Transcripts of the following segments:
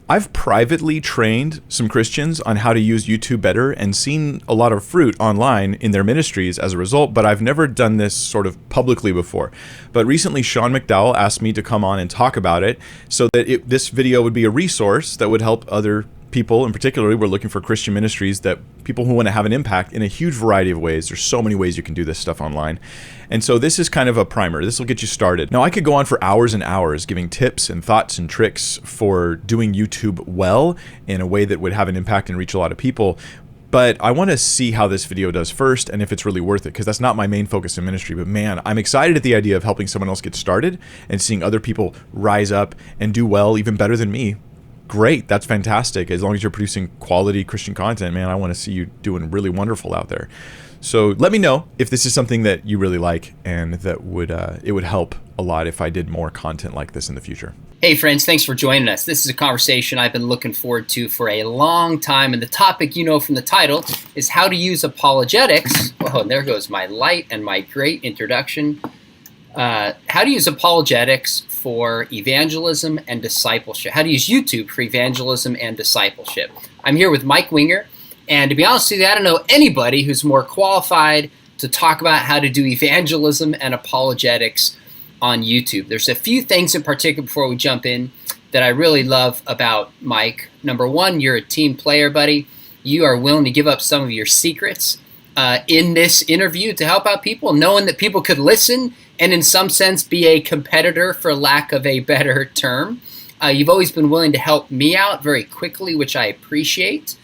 I've privately trained some Christians on how to use YouTube better and seen a lot of fruit online in their ministries as a result, but I've never done this sort of publicly before. But recently, Sean McDowell asked me to come on and talk about it so that this video would be a resource that would help other people, and particularly we're looking for Christian ministries, that people who want to have an impact in a huge variety of ways. There's so many ways you can do this stuff online. And so this is kind of a primer. This will get you started. Now, I could go on for hours and hours giving tips and thoughts and tricks for doing YouTube well in a way that would have an impact and reach a lot of people. But I want to see how this video does first and if it's really worth it, because that's not my main focus in ministry. But man, I'm excited at the idea of helping someone else get started and seeing other people rise up and do well, even better than me. Great, that's fantastic. As long as you're producing quality Christian content, man, I want to see you doing really wonderful out there. So let me know if this is something that you really like, and that it would help a lot if I did more content like this in the future. Hey friends, thanks for joining us. This is a conversation I've been looking forward to for a long time, and the topic, you know from the title, is how to use apologetics. Oh, and there goes my light and my great introduction. How to use apologetics for evangelism and discipleship. How to use YouTube for evangelism and discipleship. I'm here with Mike Winger, and to be honest with you, I don't know anybody who's more qualified to talk about how to do evangelism and apologetics on YouTube. There's a few things in particular before we jump in that I really love about Mike. Number one, you're a team player, buddy. You are willing to give up some of your secrets in this interview to help out people, knowing that people could listen and in some sense be a competitor, for lack of a better term. You've always been willing to help me out very quickly, which I appreciate.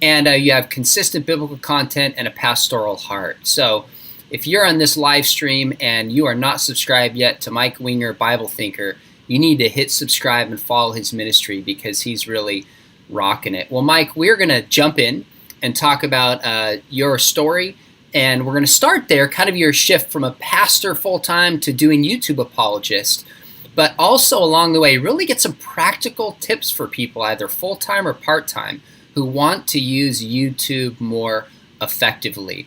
And you have consistent biblical content and a pastoral heart. So if you're on this live stream and you are not subscribed yet to Mike Winger, Bible Thinker, you need to hit subscribe and follow his ministry, because he's really rocking it. Well, Mike, we're going to jump in and talk about your story. And we're going to start there, kind of your shift from a pastor full-time to doing YouTube apologist, but also along the way, really get some practical tips for people, either full-time or part-time, who want to use YouTube more effectively.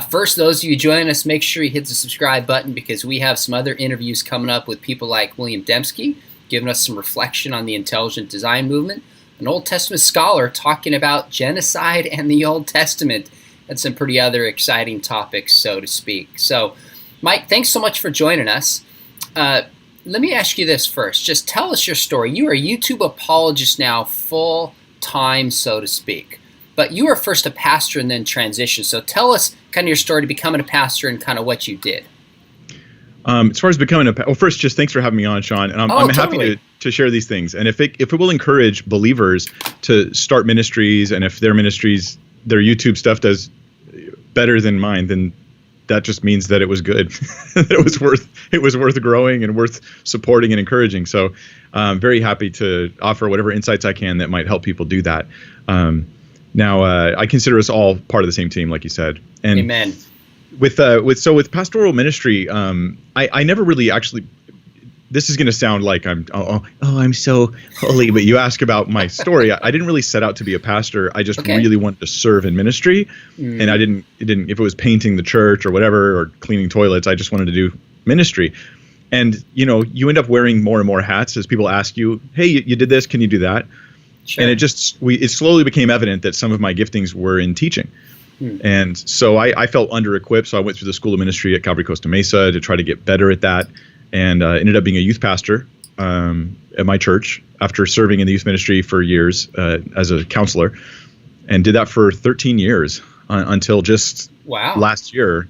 First, those of you joining us, make sure you hit the subscribe button, because we have some other interviews coming up with people like William Dembski, giving us some reflection on the intelligent design movement, an Old Testament scholar talking about genocide and the Old Testament, and some pretty other exciting topics, so to speak. So, Mike, thanks so much for joining us. Let me ask you this first. Just tell us your story. You are a YouTube apologist now, full-time, so to speak. But you were first a pastor and then transitioned. So tell us kind of your story to becoming a pastor and kind of what you did. As far as becoming well, first, just thanks for having me on, Sean. And I'm totally happy to share these things. And if it will encourage believers to start ministries, and if their ministries, their YouTube stuff does better than mine, then that just means that it was good. it was worth growing and worth supporting and encouraging. So I'm very happy to offer whatever insights I can that might help people do that. Now, I consider us all part of the same team, like you said. And Amen. With pastoral ministry, I never really actually. This is going to sound like I'm so holy, but you ask about my story. I didn't really set out to be a pastor. I just really wanted to serve in ministry, and I didn't. If it was painting the church or whatever, or cleaning toilets, I just wanted to do ministry. And you end up wearing more and more hats as people ask you, "Hey, you did this? Can you do that?" Sure. And it slowly became evident that some of my giftings were in teaching. And so I felt under-equipped, so I went through the School of Ministry at Calvary Costa Mesa to try to get better at that, and ended up being a youth pastor at my church after serving in the youth ministry for years as a counselor, and did that for 13 years until just last year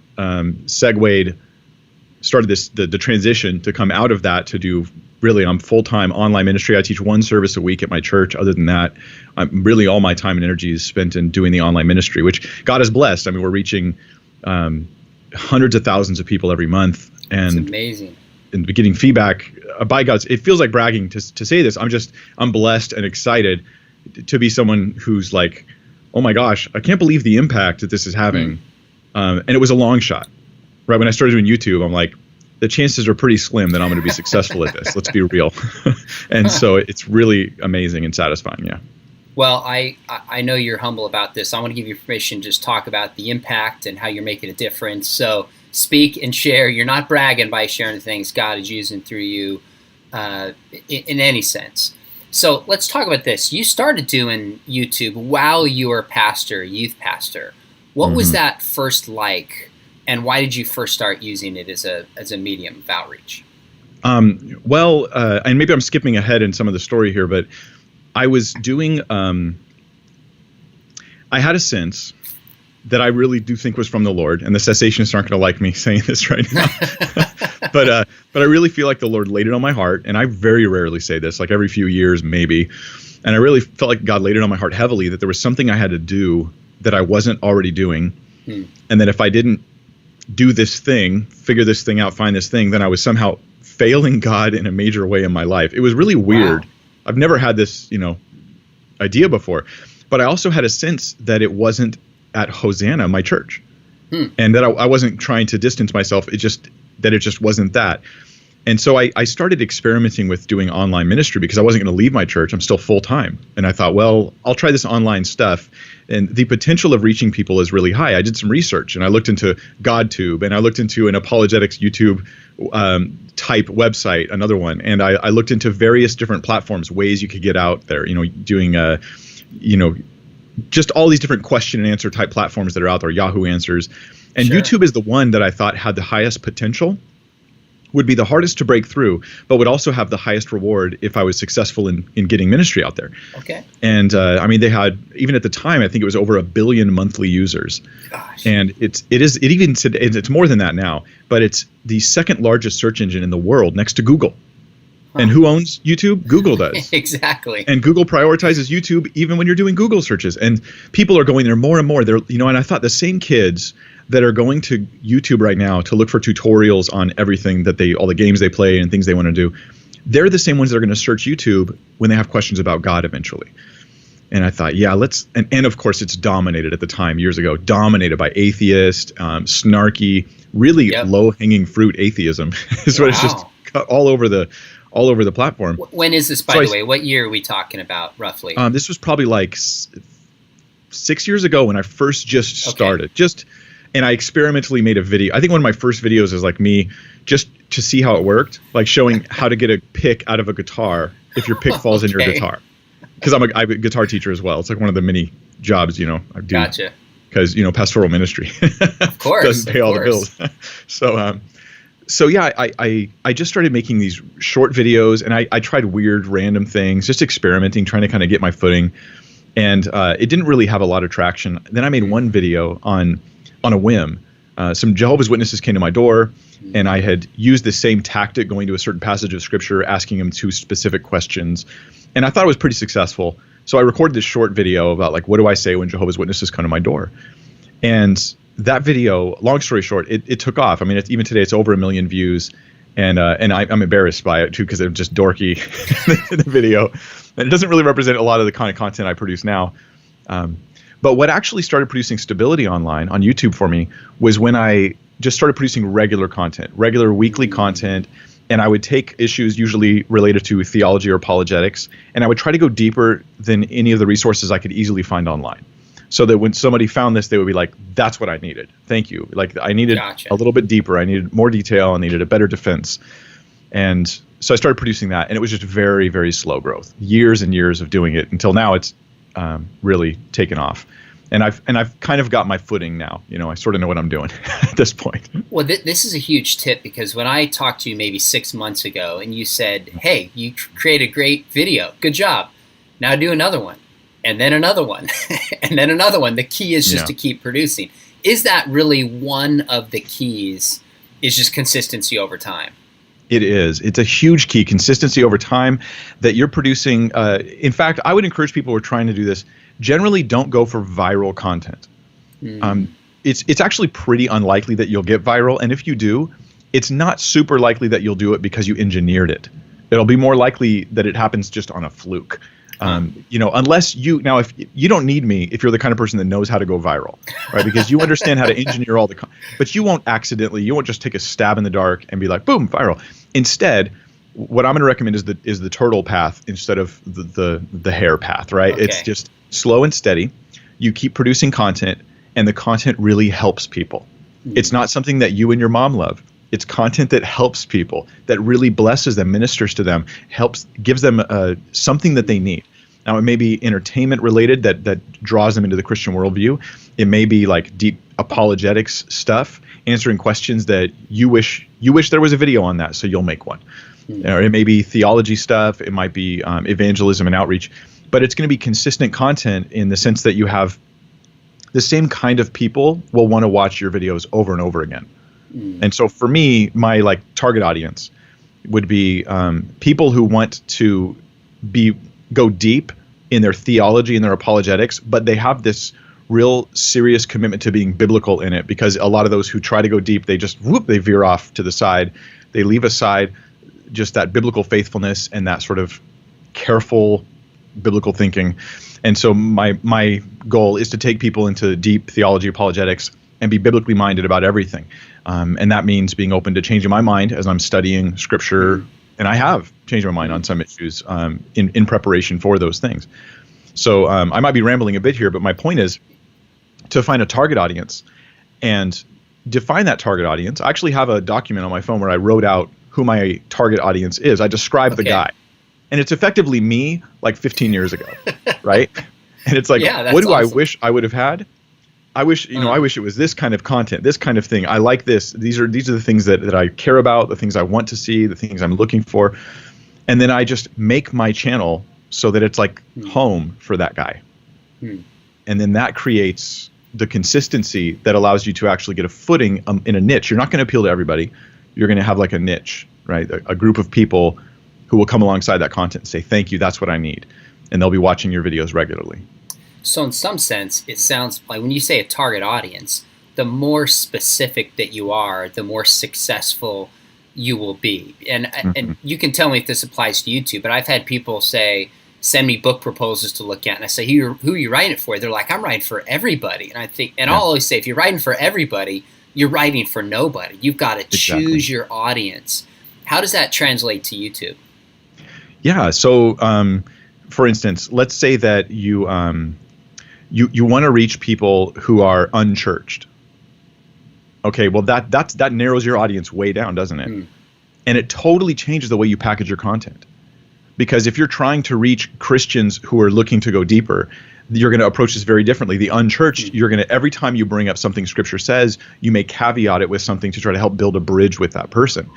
started the transition to come out of that to do I'm full-time online ministry. I teach one service a week at my church. Other than that, really all my time and energy is spent in doing the online ministry, which God has blessed. I mean, we're reaching hundreds of thousands of people every month. And it's amazing. And getting feedback by God's. It feels like bragging to say this. I'm blessed and excited to be someone who's like, oh my gosh, I can't believe the impact that this is having. And it was a long shot. Right when I started doing YouTube, I'm like, the chances are pretty slim that I'm going to be successful at this. Let's be real. And so it's really amazing and satisfying. Yeah. Well, I know you're humble about this. I want to give you permission to just talk about the impact and how you're making a difference. So speak and share. You're not bragging by sharing the things God is using through you in any sense. So let's talk about this. You started doing YouTube while you were a pastor, youth pastor. What was that first like, and why did you first start using it as a medium of outreach? And maybe I'm skipping ahead in some of the story here, but I was doing, I had a sense that I really do think was from the Lord, and the cessationists aren't going to like me saying this right now, but I really feel like the Lord laid it on my heart, and I very rarely say this, like every few years maybe, and I really felt like God laid it on my heart heavily that there was something I had to do that I wasn't already doing, and that if I didn't do this thing, figure this thing out, find this thing, then I was somehow failing God in a major way in my life. It was really weird. Wow. I've never had this, idea before, but I also had a sense that it wasn't at Hosanna, my church, and that I wasn't trying to distance myself. It just wasn't that. And so I started experimenting with doing online ministry because I wasn't going to leave my church. I'm still full time. And I thought, well, I'll try this online stuff. And the potential of reaching people is really high. I did some research and I looked into GodTube and I looked into an apologetics YouTube type website, another one. And I looked into various different platforms, ways you could get out there, doing, just all these different question and answer type platforms that are out there, Yahoo Answers. And sure. YouTube is the one that I thought had the highest potential, would be the hardest to break through, but would also have the highest reward if I was successful in getting ministry out there. Okay. And they had, even at the time, I think it was over 1 billion monthly users. Gosh. And it's more than that now, but it's the second largest search engine in the world next to Google. Huh. And who owns YouTube? Google does. Exactly. And Google prioritizes YouTube even when you're doing Google searches. And people are going there more and more. And I thought the same kids that are going to YouTube right now to look for tutorials on everything that all the games they play and things they want to do, they're the same ones that are going to search YouTube when they have questions about God eventually. And I thought, yeah, and of course it's dominated at the time, years ago, dominated by atheist, snarky, really low-hanging fruit atheism is what it's just cut all over the platform. When is this, by the way? What year are we talking about, roughly? This was probably like 6 years ago when I first just started. And I experimentally made a video. I think one of my first videos is like me just to see how it worked, like showing how to get a pick out of a guitar if your pick falls in your guitar. Because I'm a guitar teacher as well. It's like one of the many jobs, I do. Gotcha. Because, pastoral ministry. Of course. Doesn't pay all the bills. So yeah, I just started making these short videos, and I tried weird, random things, just experimenting, trying to kind of get my footing. And it didn't really have a lot of traction. Then I made one video on a whim. Some Jehovah's Witnesses came to my door, and I had used the same tactic, going to a certain passage of scripture, asking them 2 specific questions. And I thought it was pretty successful. So I recorded this short video about, like, what do I say when Jehovah's Witnesses come to my door? And that video, long story short, it took off. I mean, even today, it's over 1 million views. And I'm embarrassed by it, too, because I'm just dorky in the video. And it doesn't really represent a lot of the kind of content I produce now. But what actually started producing stability online on YouTube for me was when I just started producing regular content, regular weekly content. And I would take issues usually related to theology or apologetics, and I would try to go deeper than any of the resources I could easily find online. So that when somebody found this, they would be like, that's what I needed. Thank you. Like, I needed a little bit deeper. I needed more detail. I needed a better defense. And so I started producing that, and it was just very, very slow growth, years and years of doing it until now it's really taken off. And I've kind of got my footing now. I sort of know what I'm doing at this point. Well, this is a huge tip, because when I talked to you maybe 6 months ago and you said, hey, you created a great video. Good job. Now do another one, and then another one, and then another one. The key is just to keep producing. Is that really one of the keys, is just consistency over time? It is. It's a huge key, consistency over time, that you're producing. In fact, I would encourage people who are trying to do this, generally don't go for viral content. It's actually pretty unlikely that you'll get viral. And if you do, it's not super likely that you'll do it because you engineered it. It'll be more likely that it happens just on a fluke. Unless if you don't need me if you're the kind of person that knows how to go viral, right? Because you understand how to engineer all but you won't just take a stab in the dark and be like, boom, viral. Instead, what I'm going to recommend is the turtle path instead of the hare path, right? Okay. It's just slow and steady. You keep producing content, and the content really helps people. It's not something that you and your mom love. It's content that helps people, that really blesses them, ministers to them, gives them something that they need. Now, it may be entertainment related that draws them into the Christian worldview. It may be like deep apologetics stuff, answering questions that you wish there was a video on that, so you'll make one. Or it may be theology stuff. It might be evangelism and outreach. But it's going to be consistent content in the sense that you have the same kind of people will want to watch your videos over and over again. And so for me, my like target audience would be people who want to go deep in their theology and their apologetics, but they have this real serious commitment to being biblical in it, because a lot of those who try to go deep, they just they veer off to the side. They leave aside just that biblical faithfulness and that sort of careful biblical thinking. And so my goal is to take people into deep theology, apologetics, and be biblically minded about everything. And that means being open to changing my mind as I'm studying scripture. And I have changed my mind on some issues in preparation for those things. So I might be rambling a bit here, but my point is to find a target audience and define that target audience. I actually have a document on my phone where I wrote out who my target audience is. I describe the guy. And it's effectively me like 15 years ago, right? And it's like, what do awesome. I wish I would have had? I wish, I wish it was this kind of content, this kind of thing. I like this. These are the things that I care about, the things I want to see, the things I'm looking for. And then I just make my channel so that it's like home for that guy. And then that creates the consistency that allows you to actually get a footing in a niche. You're not going to appeal to everybody. You're going to have like a niche, right? A group of people who will come alongside that content and say, thank you, that's what I need. And they'll be watching your videos regularly. So in some sense, it sounds like when you say a target audience, the more specific that you are, the more successful you will be. And you can tell me if this applies to YouTube, but I've had people say, send me book proposals to look at. And I say, who are you writing it for? They're like, I'm writing for everybody. And I think, I'll always say, if you're writing for everybody, you're writing for nobody. You've got to choose your audience. How does that translate to YouTube? Yeah. So, for instance, let's say that you want to reach people who are unchurched. Okay, well that narrows your audience way down, doesn't it? And it totally changes the way you package your content. Because if you're trying to reach Christians who are looking to go deeper, you're going to approach this very differently. The unchurched, you're going to, every time you bring up something Scripture says, you may caveat it with something to try to help build a bridge with that person.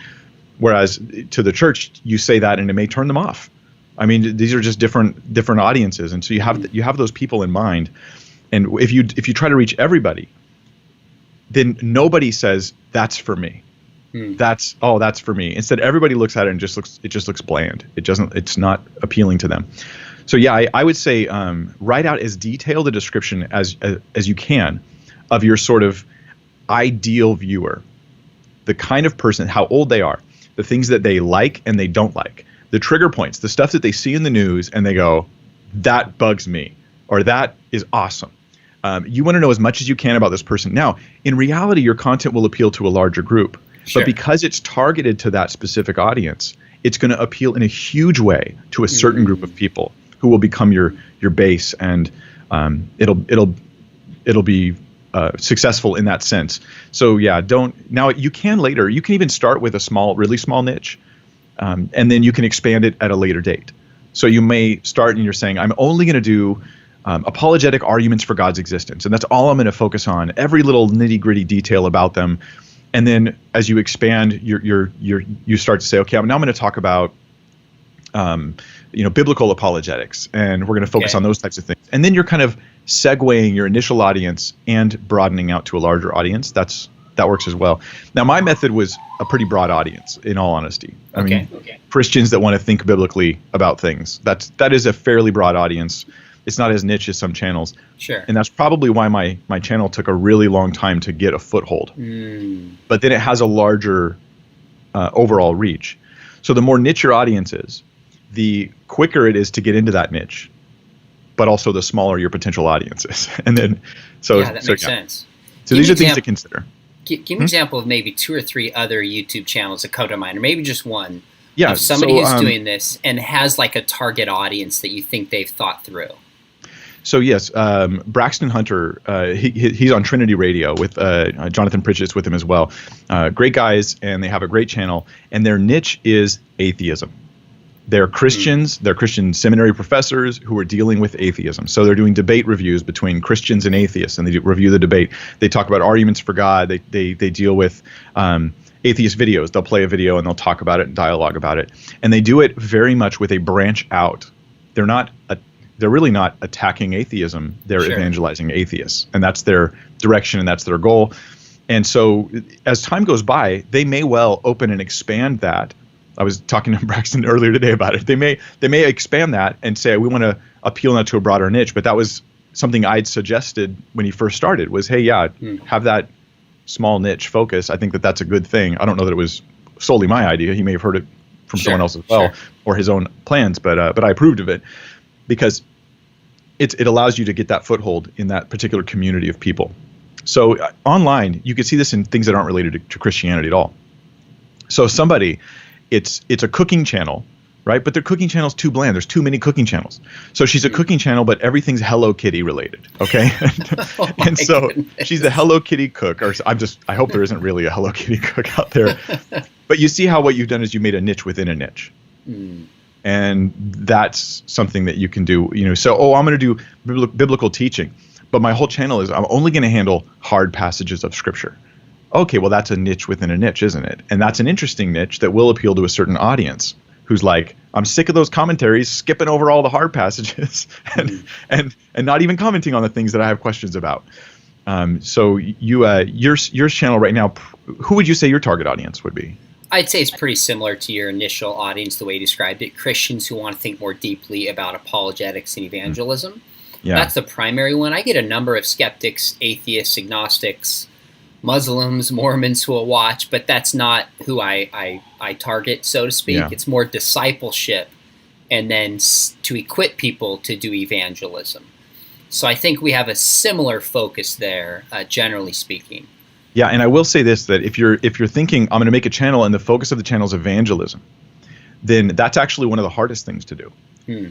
Whereas to the church, you say that and it may turn them off. I mean, these are just different audiences, and so you have those people in mind. And if you try to reach everybody, then nobody says that's for me. That's for me. Instead, everybody looks at it and it just looks bland. It's not appealing to them. So yeah, I would say write out as detailed a description as you can of your sort of ideal viewer, the kind of person, how old they are, the things that they like and they don't like, the trigger points, the stuff that they see in the news and they go, that bugs me, or that is awesome. You want to know as much as you can about this person. Now, in reality, your content will appeal to a larger group. Sure. But because it's targeted to that specific audience, it's going to appeal in a huge way to a certain group of people who will become your base, and it'll be successful in that sense. So yeah, you can even start with a really small niche, and then you can expand it at a later date. So you may start and you're saying, I'm only going to do apologetic arguments for God's existence, and that's all I'm going to focus on, every little nitty-gritty detail about them. And then as you expand, you start to say, okay, now I'm going to talk about biblical apologetics, and we're going to focus on those types of things. And then you're kind of segueing your initial audience and broadening out to a larger audience. That works as well. Now, my method was a pretty broad audience, in all honesty. I mean, Christians that want to think biblically about things. That is a fairly broad audience. It's not as niche as some channels. Sure. And that's probably why my channel took a really long time to get a foothold. But then it has a larger overall reach. So the more niche your audience is, the quicker it is to get into that niche, but also the smaller your potential audience is. And then, that makes sense. So these are things to consider. Give me an example of maybe 2 or 3 other YouTube channels that come to mind, or maybe just one. Yeah, of somebody who's doing this and has like a target audience that you think they've thought through. So yes, Braxton Hunter, he's on Trinity Radio with Jonathan Pritchett's with him as well. Great guys, and they have a great channel, and their niche is atheism. They're Christians, they're Christian seminary professors who are dealing with atheism. So they're doing debate reviews between Christians and atheists, and they review the debate. They talk about arguments for God. They deal with atheist videos. They'll play a video and they'll talk about it and dialogue about it. And they do it very much with a branch out. They're really not attacking atheism. They're evangelizing atheists, and that's their direction and that's their goal. And so as time goes by, they may well open and expand that. I was talking to Braxton earlier today about it. They may expand that and say, we want to appeal now to a broader niche. But that was something I'd suggested when he first started was, hey, have that small niche focus. I think that that's a good thing. I don't know that it was solely my idea. He may have heard it from someone else as well, or his own plans, but I approved of it because it allows you to get that foothold in that particular community of people. So online, you can see this in things that aren't related to Christianity at all. So somebody, it's a cooking channel, right? But their cooking channel's too bland. There's too many cooking channels. So she's a cooking channel, but everything's Hello Kitty related, okay? And so goodness. She's the Hello Kitty cook, or I hope there isn't really a Hello Kitty cook out there. But you see how what you've done is you made a niche within a niche. And that's something that you can do, So, I'm going to do biblical teaching, but my whole channel is I'm only going to handle hard passages of Scripture. Okay, well, that's a niche within a niche, isn't it? And that's an interesting niche that will appeal to a certain audience who's like, I'm sick of those commentaries, skipping over all the hard passages and not even commenting on the things that I have questions about. So your channel right now, who would you say your target audience would be? I'd say it's pretty similar to your initial audience, the way you described it. Christians who want to think more deeply about apologetics and evangelism. Yeah. That's the primary one. I get a number of skeptics, atheists, agnostics, Muslims, Mormons who will watch, but that's not who I target, so to speak. Yeah. It's more discipleship and then to equip people to do evangelism. So I think we have a similar focus there, generally speaking. Yeah, and I will say this, that if you're thinking, I'm going to make a channel and the focus of the channel is evangelism, then that's actually one of the hardest things to do.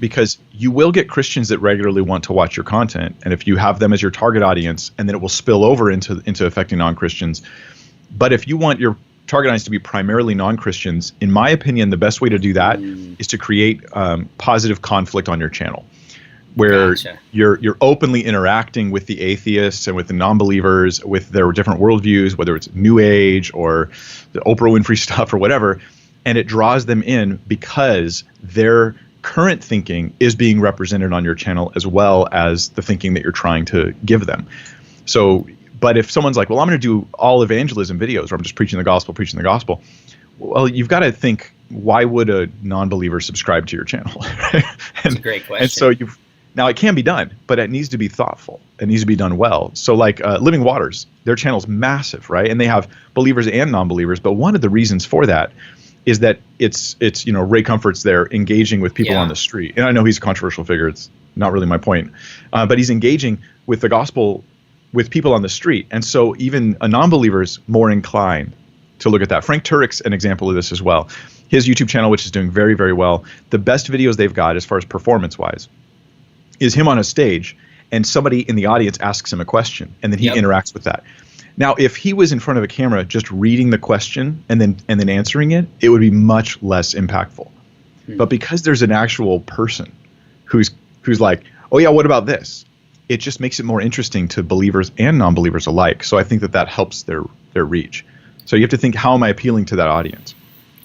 Because you will get Christians that regularly want to watch your content, and if you have them as your target audience, and then it will spill over into affecting non-Christians. But if you want your target audience to be primarily non-Christians, in my opinion, the best way to do that is to create positive conflict on your channel, where you're openly interacting with the atheists and with the non-believers, with their different worldviews, whether it's New Age or the Oprah Winfrey stuff or whatever, and it draws them in because their current thinking is being represented on your channel as well as the thinking that you're trying to give them. So, but if someone's like, well, I'm going to do all evangelism videos, or I'm just preaching the gospel, well, you've got to think, why would a non-believer subscribe to your channel? That's a great question. And so now it can be done, but it needs to be thoughtful. It needs to be done well. So like Living Waters, their channel's massive, right? And they have believers and non-believers. But one of the reasons for that is that it's Ray Comfort's there engaging with people on the street. And I know he's a controversial figure. It's not really my point. But he's engaging with the gospel with people on the street. And so even a non-believer is more inclined to look at that. Frank Turek's an example of this as well. His YouTube channel, which is doing very, very well, the best videos they've got as far as performance-wise is him on a stage and somebody in the audience asks him a question, and then he interacts with that. Now, if he was in front of a camera just reading the question and then answering it, it would be much less impactful. But because there's an actual person who's like, oh yeah, what about this? It just makes it more interesting to believers and non-believers alike. So I think that helps their reach. So you have to think, how am I appealing to that audience?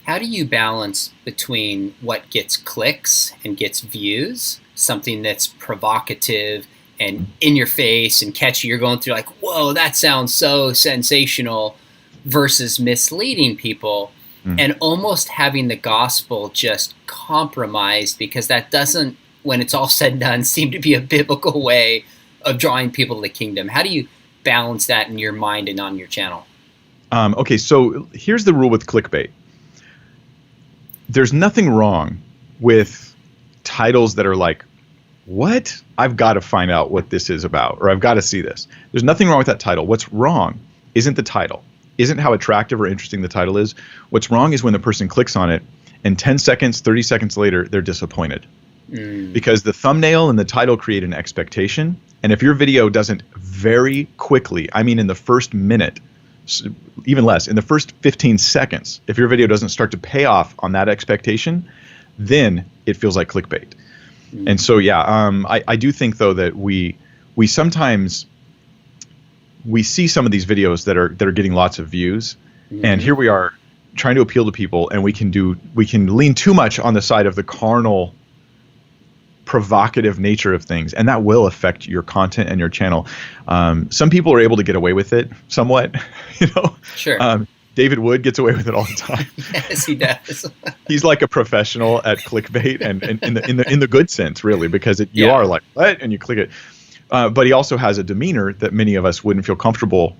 How do you balance between what gets clicks and gets views, something that's provocative and in your face and catchy, you're going through like, whoa, that sounds so sensational, versus misleading people and almost having the gospel just compromised, because that doesn't, when it's all said and done, seem to be a biblical way of drawing people to the kingdom. How do you balance that in your mind and on your channel? Okay, so here's the rule with clickbait. There's nothing wrong with titles that are like, what? I've got to find out what this is about, or I've got to see this. There's nothing wrong with that title. What's wrong isn't the title, isn't how attractive or interesting the title is. What's wrong is when the person clicks on it and 10 seconds, 30 seconds later, they're disappointed. because the thumbnail and the title create an expectation. And if your video doesn't very quickly, I mean in the first minute, even less, in the first 15 seconds, if your video doesn't start to pay off on that expectation, then it feels like clickbait. And so, I do think, though, that we sometimes see some of these videos that are getting lots of views, and here we are trying to appeal to people, and we can lean too much on the side of the carnal, provocative nature of things, and that will affect your content and your channel. Some people are able to get away with it somewhat, Sure. David Wood gets away with it all the time. Yes, he does. He's like a professional at clickbait, and in the good sense, really, because you are like, what? And you click it. But he also has a demeanor that many of us wouldn't feel comfortable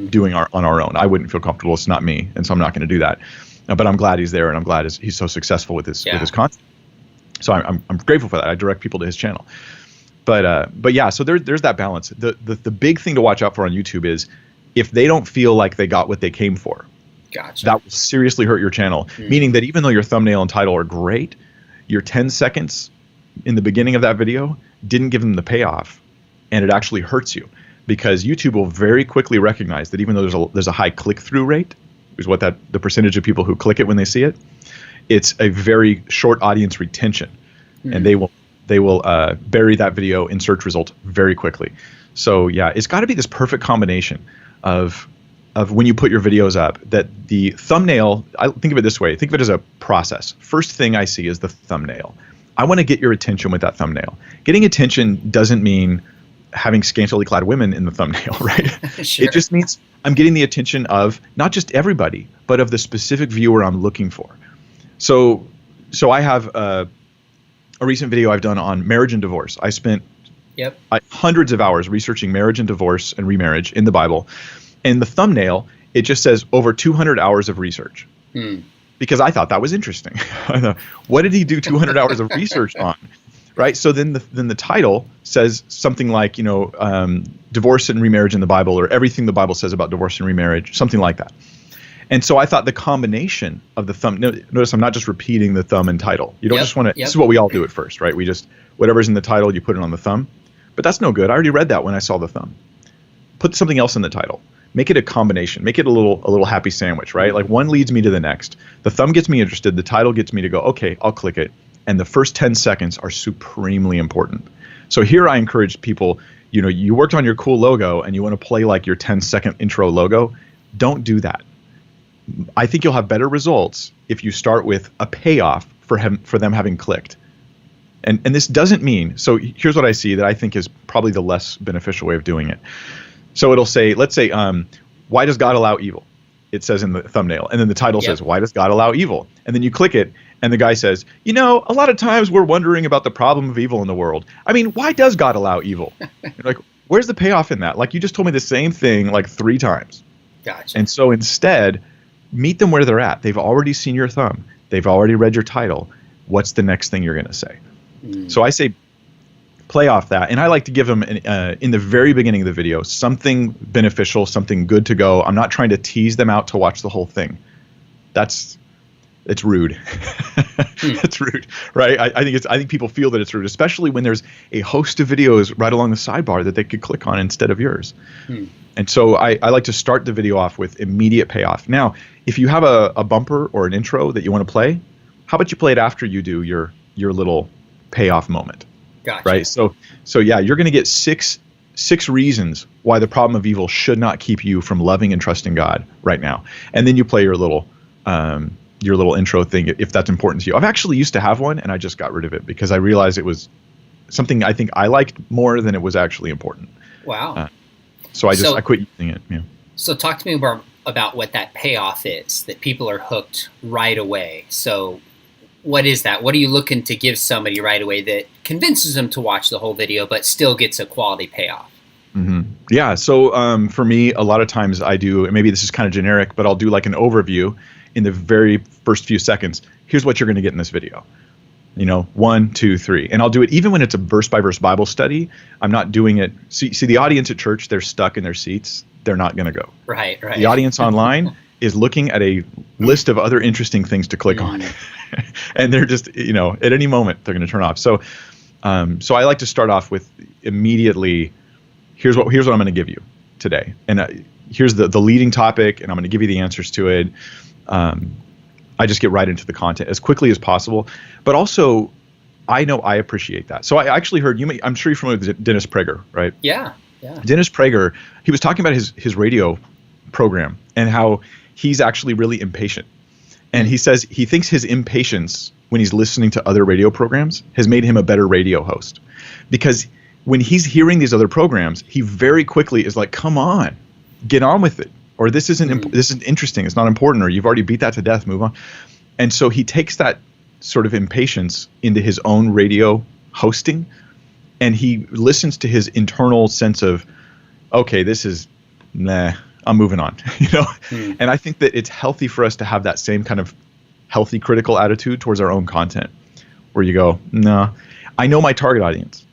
doing on our own. I wouldn't feel comfortable. It's not me, and so I'm not going to do that. But I'm glad he's there, and I'm glad he's so successful with his content. So I'm grateful for that. I direct people to his channel. But yeah, so there's that balance. The big thing to watch out for on YouTube is if they don't feel like they got what they came for. Gotcha. That will seriously hurt your channel. Meaning that even though your thumbnail and title are great, your 10 seconds in the beginning of that video didn't give them the payoff, and it actually hurts you, because YouTube will very quickly recognize that even though there's a high click-through rate, is what the percentage of people who click it when they see it, it's a very short audience retention, and they will bury that video in search results very quickly. So yeah, it's got to be this perfect combination of when you put your videos up, that the thumbnail, I think of it this way, think of it as a process. First thing I see is the thumbnail. I want to get your attention with that thumbnail. Getting attention doesn't mean having scantily clad women in the thumbnail, right? Sure. It just means I'm getting the attention of not just everybody, but of the specific viewer I'm looking for. So I have a recent video I've done on marriage and divorce. I spent hundreds of hours researching marriage and divorce and remarriage in the Bible. And the thumbnail, it just says over 200 hours of research. Because I thought that was interesting. I thought, what did he do 200 hours of research on? Right. So then the title says something like, divorce and remarriage in the Bible, or everything the Bible says about divorce and remarriage, something like that. And so I thought the combination of the thumb, notice I'm not just repeating the thumb and title. You don't just want to, this is what we all do at first, right? We just, whatever's in the title, you put it on the thumb. But that's no good. I already read that when I saw the thumb. Put something else in the title. Make it a combination. Make it a little happy sandwich, right? Like one leads me to the next. The thumb gets me interested. The title gets me to go, okay, I'll click it. And the first 10 seconds are supremely important. So here I encourage people, you worked on your cool logo and you want to play like your 10-second intro logo. Don't do that. I think you'll have better results if you start with a payoff for them having clicked. And this doesn't mean, so here's what I see that I think is probably the less beneficial way of doing it. So it'll say, let's say, why does God allow evil? It says in the thumbnail. And then the title says, why does God allow evil? And then you click it, and the guy says, a lot of times we're wondering about the problem of evil in the world. I mean, why does God allow evil? You're like, where's the payoff in that? Like, you just told me the same thing like 3 times. Gotcha. And so instead, meet them where they're at. They've already seen your thumb. They've already read your title. What's the next thing you're going to say? So I say, play off that. And I like to give them, in the very beginning of the video, something beneficial, something good to go. I'm not trying to tease them out to watch the whole thing. It's rude. It's rude, right? I think people feel that it's rude, especially when there's a host of videos right along the sidebar that they could click on instead of yours. And so I like to start the video off with immediate payoff. Now, if you have a bumper or an intro that you want to play, how about you play it after you do your little payoff moment? Gotcha. Right. So yeah, you're going to get six reasons why the problem of evil should not keep you from loving and trusting God right now. And then you play your little intro thing if that's important to you. I've actually used to have one, and I just got rid of it because I realized it was something I think I liked more than it was actually important. Wow. So I quit using it. Yeah. So talk to me about what that payoff is, that people are hooked right away. So what is that? What are you looking to give somebody right away that convinces them to watch the whole video but still gets a quality payoff? Yeah. So for me, a lot of times I do, and maybe this is kind of generic, but I'll do like an overview in the very first few seconds. Here's what you're going to get in this video. 1, 2, 3. And I'll do it even when it's a verse by verse Bible study. I'm not doing it. See the audience at church, they're stuck in their seats. They're not going to go. Right. The audience online, is looking at a list of other interesting things to click on. And they're just, at any moment they're going to turn off. So I like to start off with immediately, here's what I'm going to give you today. And here's the leading topic, and I'm going to give you the answers to it. I just get right into the content as quickly as possible. But also, I know I appreciate that. So I actually heard, I'm sure you're familiar with Dennis Prager, right? Yeah. Dennis Prager, he was talking about his radio program and how he's actually really impatient. And he says he thinks his impatience when he's listening to other radio programs has made him a better radio host. Because when he's hearing these other programs, he very quickly is like, come on, get on with it. Or this isn't interesting, it's not important, or you've already beat that to death, move on. And so he takes that sort of impatience into his own radio hosting, and he listens to his internal sense of, okay, this is, I'm moving on, And I think that it's healthy for us to have that same kind of healthy critical attitude towards our own content, where you go, no, I know my target audience,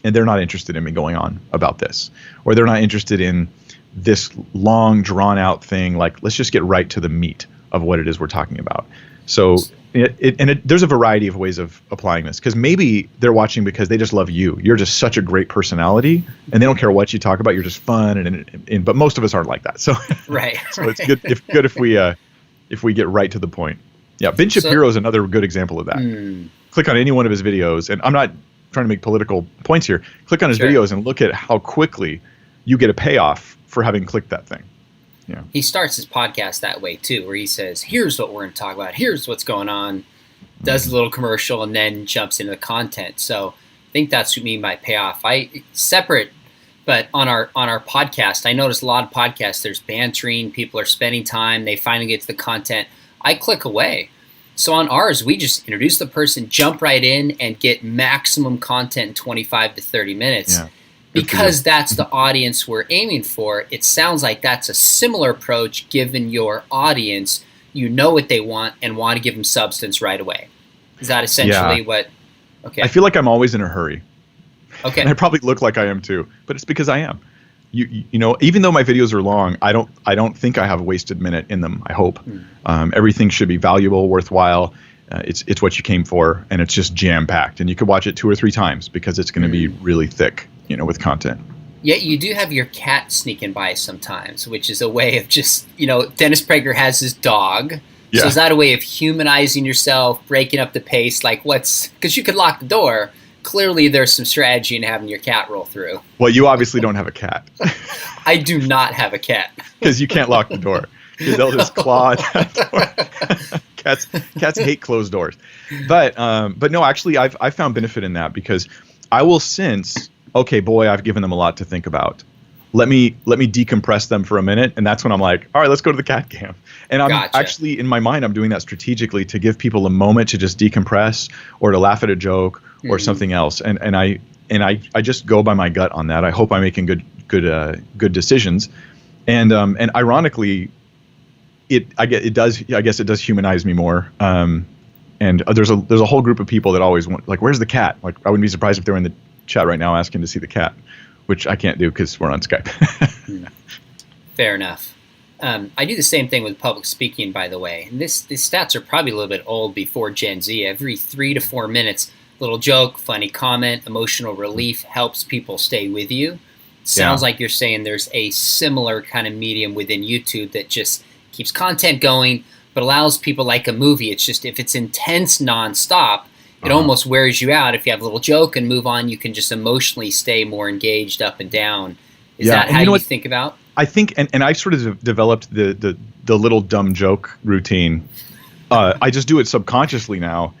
and they're not interested in me going on about this, or they're not interested in this long drawn out thing. Like, let's just get right to the meat of what it is we're talking about. So there's a variety of ways of applying this, because maybe they're watching because they just love you. You're just such a great personality, and they don't care what you talk about. You're just fun, but most of us aren't like that. So right. So it's good if we get right to the point. Yeah, Ben Shapiro is another good example of that. Click on any one of his videos, and I'm not trying to make political points here. Click on his videos and look at how quickly you get a payoff for having clicked that thing. Yeah. He starts his podcast that way too, where he says, here's what we're going to talk about, here's what's going on, does a little commercial, and then jumps into the content. So I think that's what I mean by payoff. Separate, but on our podcast, I notice a lot of podcasts, there's bantering, people are spending time, they finally get to the content. I click away. So on ours, we just introduce the person, jump right in, and get maximum content in 25 to 30 minutes. Yeah. Because that's the audience we're aiming for. It sounds like that's a similar approach given your audience. You know what they want and want to give them substance right away. Is that essentially what? Okay. I feel like I'm always in a hurry. Okay. And I probably look like I am too, but it's because I am. Even though my videos are long, I don't think I have a wasted minute in them. I hope everything should be valuable, worthwhile. It's what you came for, and it's just jam packed. And you could watch it 2 or 3 times because it's going to be really thick. With content. Yet you do have your cat sneaking by sometimes, which is a way of just, Dennis Prager has his dog. Yeah. So is that a way of humanizing yourself, breaking up the pace? Like because you could lock the door. Clearly there's some strategy in having your cat roll through. Well, you obviously don't have a cat. I do not have a cat. Because you can't lock the door. Because they'll just claw at that door. Cats hate closed doors. But no, actually I've found benefit in that, because I will sense, okay, boy, I've given them a lot to think about. Let me decompress them for a minute, and that's when I'm like, all right, let's go to the cat cam. And I'm actually, in my mind, I'm doing that strategically to give people a moment to just decompress, or to laugh at a joke, or something else. And I just go by my gut on that. I hope I'm making good decisions. And ironically, I guess it does humanize me more. And there's a whole group of people that always want, like, where's the cat? Like, I wouldn't be surprised if they were in the chat right now asking to see the cat, which I can't do because we're on Skype. Fair enough. I do the same thing with public speaking, by the way. And these stats are probably a little bit old before Gen Z. Every 3 to 4 minutes, little joke, funny comment, emotional relief helps people stay with you. Sounds like you're saying there's a similar kind of medium within YouTube that just keeps content going, but allows people, like a movie. It's just, if it's intense nonstop, it almost wears you out. If you have a little joke and move on, you can just emotionally stay more engaged up and down. Is that how you think about? I think, and I've sort of developed the little dumb joke routine. I just do it subconsciously now,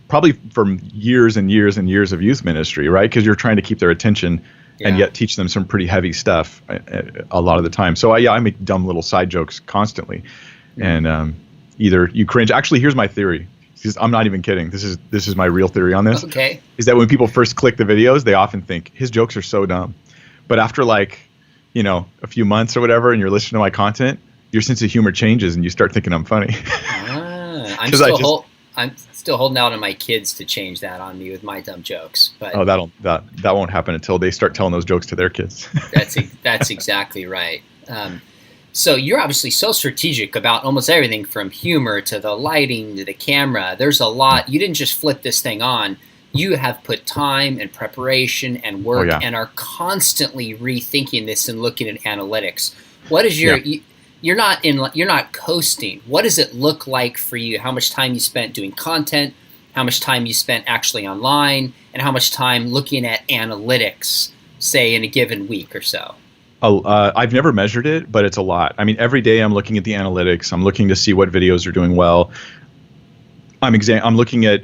probably from years and years and years of youth ministry, right? Because you're trying to keep their attention and yet teach them some pretty heavy stuff a lot of the time. So I make dumb little side jokes constantly. And either you cringe. Actually, here's my theory. I'm not even kidding. This is my real theory on this. Okay. Is that when people first click the videos, they often think his jokes are so dumb. But after a few months or whatever, and you're listening to my content, your sense of humor changes and you start thinking I'm funny. I'm still holding out on my kids to change that on me with my dumb jokes. But that won't happen until they start telling those jokes to their kids. That's exactly right. So you're obviously so strategic about almost everything from humor to the lighting to the camera. There's a lot. You didn't just flip this thing on. You have put time and preparation and Oh work yeah. and are constantly rethinking this and looking at analytics. What is your you're not coasting. What does it look like for you? How much time you spent doing content, how much time you spent actually online, and how much time looking at analytics, say in a given week or so? I've never measured it, but it's a lot. I mean, every day I'm looking at the analytics. I'm looking to see what videos are doing well. I'm looking at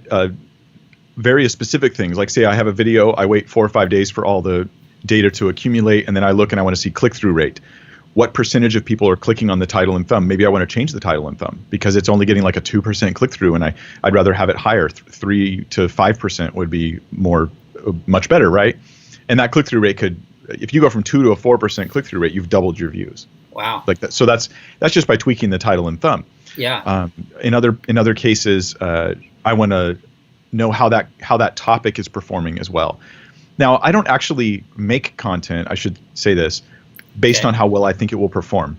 various specific things. Like say I have a video, I wait 4 or 5 days for all the data to accumulate, and then I look and I want to see click-through rate. What percentage of people are clicking on the title and thumb? Maybe I want to change the title and thumb because it's only getting like a 2% click-through, and I'd rather have it higher. 3 to 5% would be much better, right? And that click-through rate could, if you go from 2 to a 4% click-through rate, you've doubled your views. Wow. Like that. So that's just by tweaking the title and thumb. Yeah. In other cases, I want to know how that topic is performing as well. Now, I don't actually make content, I should say this, based on how well I think it will perform.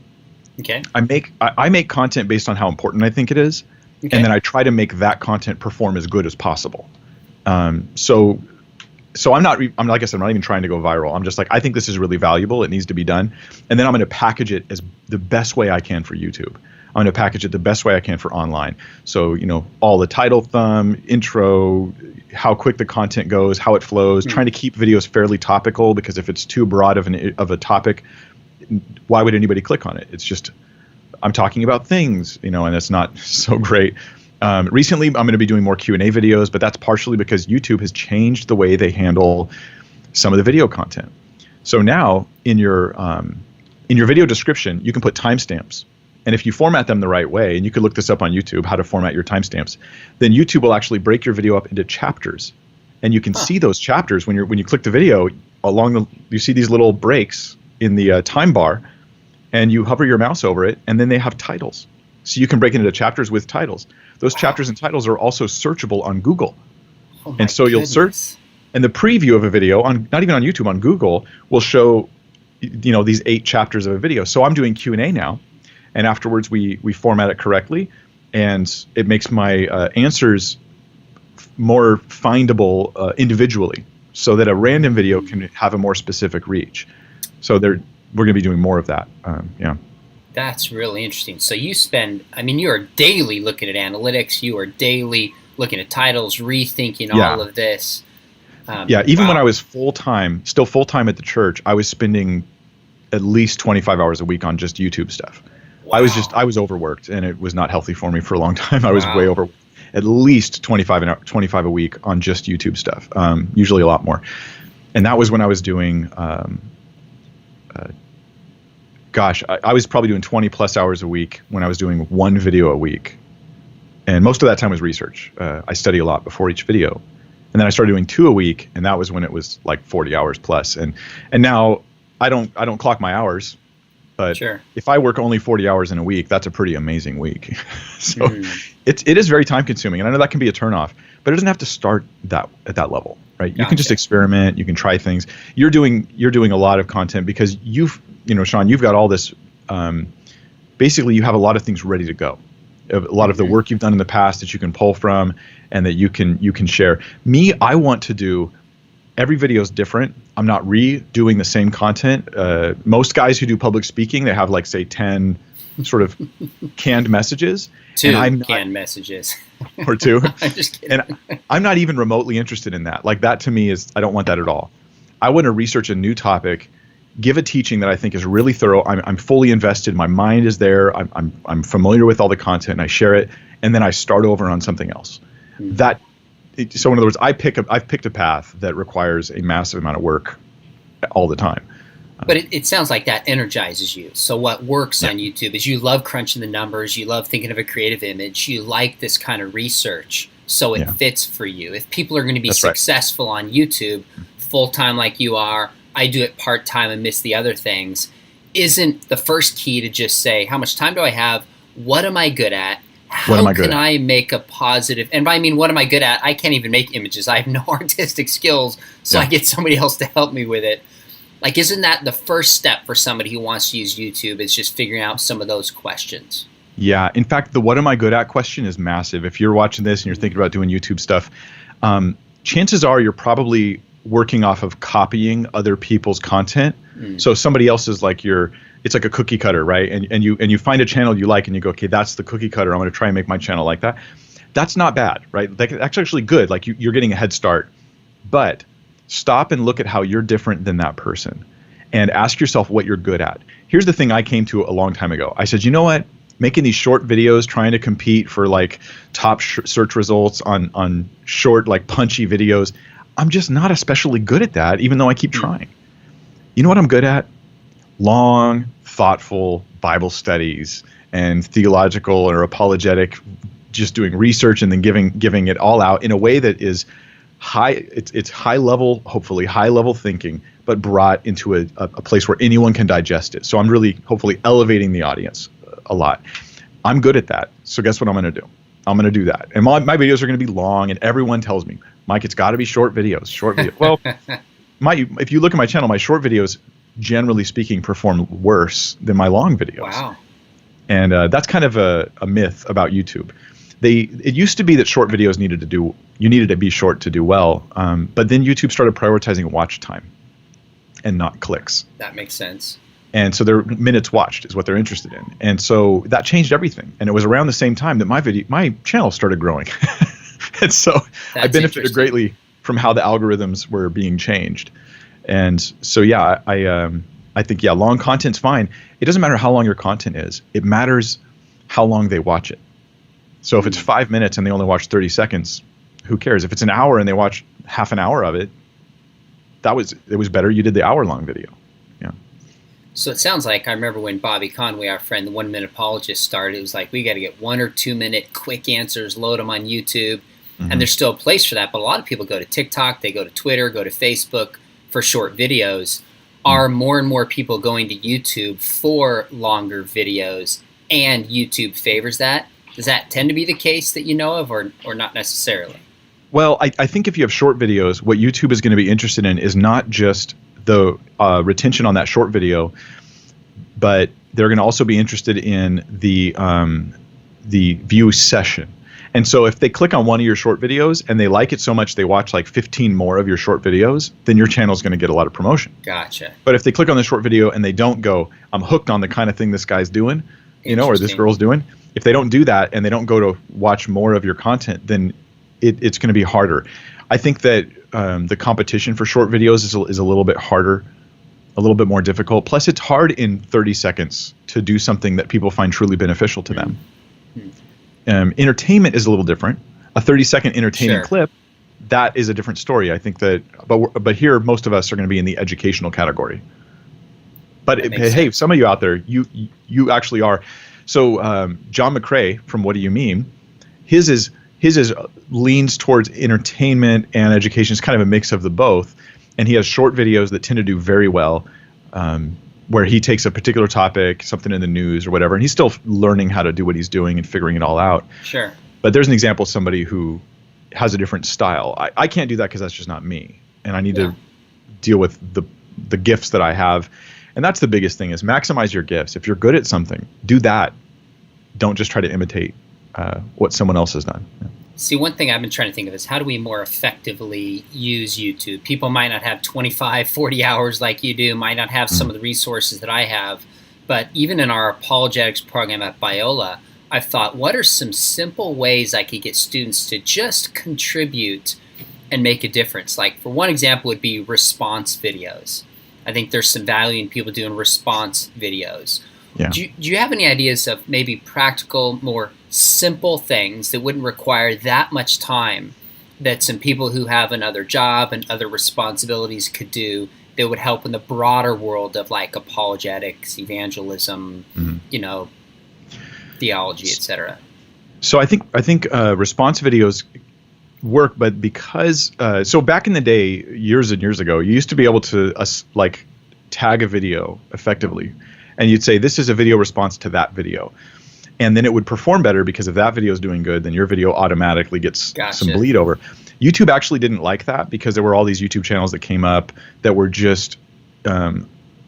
Okay. I make content based on how important I think it is, and then I try to make that content perform as good as possible. So I'm like I said, I'm not even trying to go viral. I'm just like, I think this is really valuable. It needs to be done. And then I'm going to package it as the best way I can for YouTube. I'm going to package it the best way I can for online. So, all the title, thumb, intro, how quick the content goes, how it flows, trying to keep videos fairly topical, because if it's too broad of a topic, why would anybody click on it? It's just, I'm talking about things, and it's not so great. Recently, I'm going to be doing more Q&A videos, but that's partially because YouTube has changed the way they handle some of the video content. So now in your video description, you can put timestamps. And if you format them the right way, and you can look this up on YouTube, how to format your timestamps, then YouTube will actually break your video up into chapters. And you can see those chapters when you click the video you see these little breaks in the time bar, and you hover your mouse over it, and then they have titles. So you can break it into chapters with titles. Those chapters and titles are also searchable on Google. And so you'll search, and the preview of a video not even on YouTube, on Google, will show these 8 chapters of a video. So I'm doing Q&A now, and afterwards we format it correctly, and it makes my answers more findable individually, so that a random video can have a more specific reach. So we're going to be doing more of that. That's really interesting. So you are daily looking at analytics. You are daily looking at titles, rethinking all of this. Even when I was still full-time at the church, I was spending at least 25 hours a week on just YouTube stuff. Wow. I was overworked, and it was not healthy for me for a long time. I was way overworked. At least 25 a week on just YouTube stuff, usually a lot more. And that was when I was doing I was probably doing 20 plus hours a week when I was doing 1 video a week. And most of that time was research. I study a lot before each video. And then I started doing 2 a week, and that was when it was like 40 hours plus. And now I don't clock my hours, but if I work only 40 hours in a week, that's a pretty amazing week. So it is very time consuming. And I know that can be a turnoff, but it doesn't have to start at that level, right? You can just experiment, you can try things. You're doing a lot of content because Sean, you've got all this, basically you have a lot of things ready to go. A lot of the work you've done in the past that you can pull from and that you can share. Me, I want to do, every video is different. I'm not redoing the same content. Most guys who do public speaking, they have like, say, 10 sort of canned messages. 2 canned messages. Or 2. I'm just kidding. And I'm not even remotely interested in that. Like that to me I don't want that at all. I want to research a new topic, give a teaching that I think is really thorough. I'm fully invested. My mind is there. I'm familiar with all the content, and I share it, and then I start over on something else. So in other words, I've picked a path that requires a massive amount of work all the time. But it sounds like that energizes you. So what works on YouTube is you love crunching the numbers. You love thinking of a creative image. You like this kind of research. So it fits for you. If people are going to be successful on YouTube full-time like you are, I do it part-time and miss the other things, isn't the first key to just say, how much time do I have? What am I good at? How can I make a positive, and I mean, what am I good at? I can't even make images. I have no artistic skills, so I get somebody else to help me with it. Like, isn't that the first step for somebody who wants to use YouTube, is just figuring out some of those questions? Yeah. In fact, the what am I good at question is massive. If you're watching this and you're thinking about doing YouTube stuff, chances are you're probably working off of copying other people's content. So somebody else is like it's like a cookie cutter, right? And you find a channel you like and you go, okay, that's the cookie cutter. I'm going to try and make my channel like that. That's not bad, right? That's actually good. Like you're getting a head start. But stop and look at how you're different than that person and ask yourself what you're good at. Here's the thing I came to a long time ago. I said, you know what? Making these short videos, trying to compete for like top search results on short, like punchy videos, I'm just not especially good at that, even though I keep trying. You know what I'm good at? Long, thoughtful Bible studies and theological or apologetic, just doing research and then giving it all out in a way that is high. It's high level, hopefully high level thinking, but brought into a place where anyone can digest it. So I'm really hopefully elevating the audience a lot. I'm good at that. So guess what I'm going to do? I'm going to do that. And my videos are going to be long, and everyone tells me, Mike, it's got to be short videos. Well, if you look at my channel, my short videos, generally speaking, perform worse than my long videos. Wow. And that's kind of a myth about YouTube. It used to be that short videos needed to be short to do well, but then YouTube started prioritizing watch time and not clicks. That makes sense. And so their minutes watched is what they're interested in. And so that changed everything. And it was around the same time that my channel started growing. And so I benefited greatly from how the algorithms were being changed. And so, yeah, I think, yeah, long content's fine. It doesn't matter how long your content is. It matters how long they watch it. So if it's 5 minutes and they only watch 30 seconds, who cares? If it's an hour and they watch half an hour of it, it was better you did the hour-long video. Yeah. So it sounds like, I remember when Bobby Conway, our friend, the 1 Minute Apologist, started, it was like, we got to get 1 or 2 minute quick answers, load them on YouTube. And there's still a place for that. But a lot of people go to TikTok, they go to Twitter, go to Facebook for short videos. Are more and more people going to YouTube for longer videos, and YouTube favors that? Does that tend to be the case that you know of, or not necessarily? Well, I think if you have short videos, what YouTube is going to be interested in is not just the retention on that short video, but they're going to also be interested in the view session. And so if they click on one of your short videos and they like it so much they watch like 15 more of your short videos, then your channel is going to get a lot of promotion. Gotcha. But if they click on the short video and they don't go, I'm hooked on the kind of thing this guy's doing, or this girl's doing, if they don't do that and they don't go to watch more of your content, then it's going to be harder. I think that the competition for short videos is a little bit harder, a little bit more difficult. Plus, it's hard in 30 seconds to do something that people find truly beneficial to them. Entertainment is a little different. A 30-second entertaining clip, that is a different story. I think that, but here most of us are going to be in the educational category. But hey, some of you out there, you actually are. So John McCrae from What Do You Mean? His leans towards entertainment and education. It's kind of a mix of the both, and he has short videos that tend to do very well. Where he takes a particular topic, something in the news or whatever, and he's still learning how to do what he's doing and figuring it all out. Sure. But there's an example of somebody who has a different style. I can't do that because that's just not me, and I need to deal with the gifts that I have. And that's the biggest thing, is maximize your gifts. If you're good at something, do that. Don't just try to imitate what someone else has done. Yeah. See, one thing I've been trying to think of is how do we more effectively use YouTube? People might not have 25, 40 hours like you do, might not have some of the resources that I have. But even in our apologetics program at Biola, I've thought, what are some simple ways I could get students to just contribute and make a difference? Like, for one example would be response videos. I think there's some value in people doing response videos. Yeah. Do you have any ideas of maybe practical, more simple things that wouldn't require that much time that some people who have another job and other responsibilities could do that would help in the broader world of like apologetics, evangelism, theology, etc.? So I think response videos work, but because so back in the day, years and years ago, you used to be able to tag a video effectively, and you'd say this is a video response to that video. And then it would perform better because if that video is doing good, then your video automatically gets some bleed over. YouTube actually didn't like that because there were all these YouTube channels that came up that were just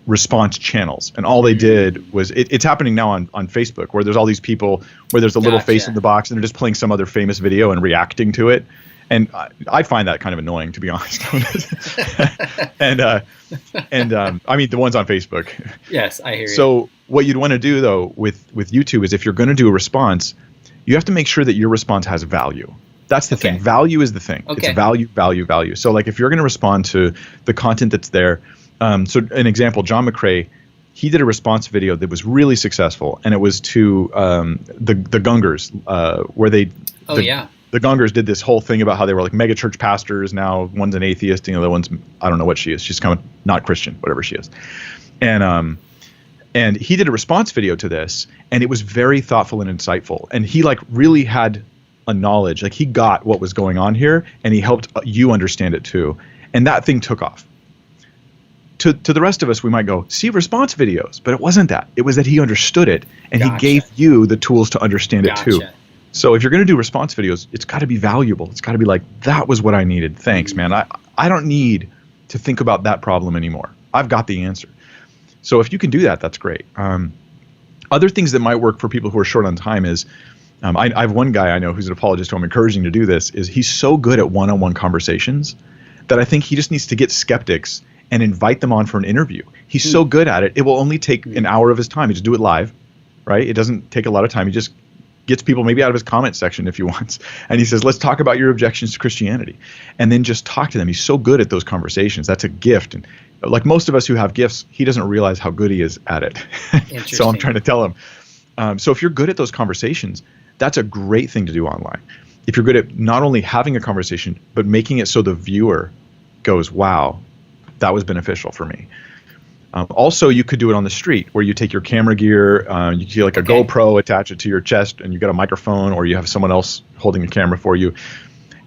response channels, and all they did was it's happening now on Facebook, where there's all these people where there's a little face in the box and they're just playing some other famous video and reacting to it, and I find that kind of annoying, to be honest. and I mean the ones on Facebook. Yes, I hear you. So what you'd want to do though with YouTube is, if you're going to do a response, you have to make sure that your response has value. That's the thing. Value is the thing. It's value, value, value. So like if you're going to respond to the content that's there, so an example, John McCrae, he did a response video that was really successful, and it was to the Gungers, where the Gungers did this whole thing about how they were like mega church pastors. Now one's an atheist, and the other one's, I don't know what she is. She's kind of not Christian, whatever she is. And he did a response video to this, and it was very thoughtful and insightful. And he like really had a knowledge, like he got what was going on here, and he helped you understand it too. And that thing took off. To the rest of us, we might go, see response videos, but it wasn't that. It was that he understood it, and he gave you the tools to understand it too. So if you're going to do response videos, it's got to be valuable. It's got to be like, that was what I needed. Thanks, man. I don't need to think about that problem anymore. I've got the answer. So if you can do that, that's great. Other things that might work for people who are short on time is, I have one guy I know who's an apologist who I'm encouraging to do this, is he's so good at one-on-one conversations that I think he just needs to get skeptics and invite them on for an interview. He's so good at it. It will only take an hour of his time. He just do it live, right? It doesn't take a lot of time. He just gets people maybe out of his comment section if he wants. And he says, let's talk about your objections to Christianity. And then just talk to them. He's so good at those conversations. That's a gift. And like most of us who have gifts, he doesn't realize how good he is at it. So I'm trying to tell him. So if you're good at those conversations, that's a great thing to do online. If you're good at not only having a conversation, but making it so the viewer goes, wow, that was beneficial for me. Also, you could do it on the street, where you take your camera gear, you get like a GoPro, attach it to your chest, and you got a microphone, or you have someone else holding a camera for you.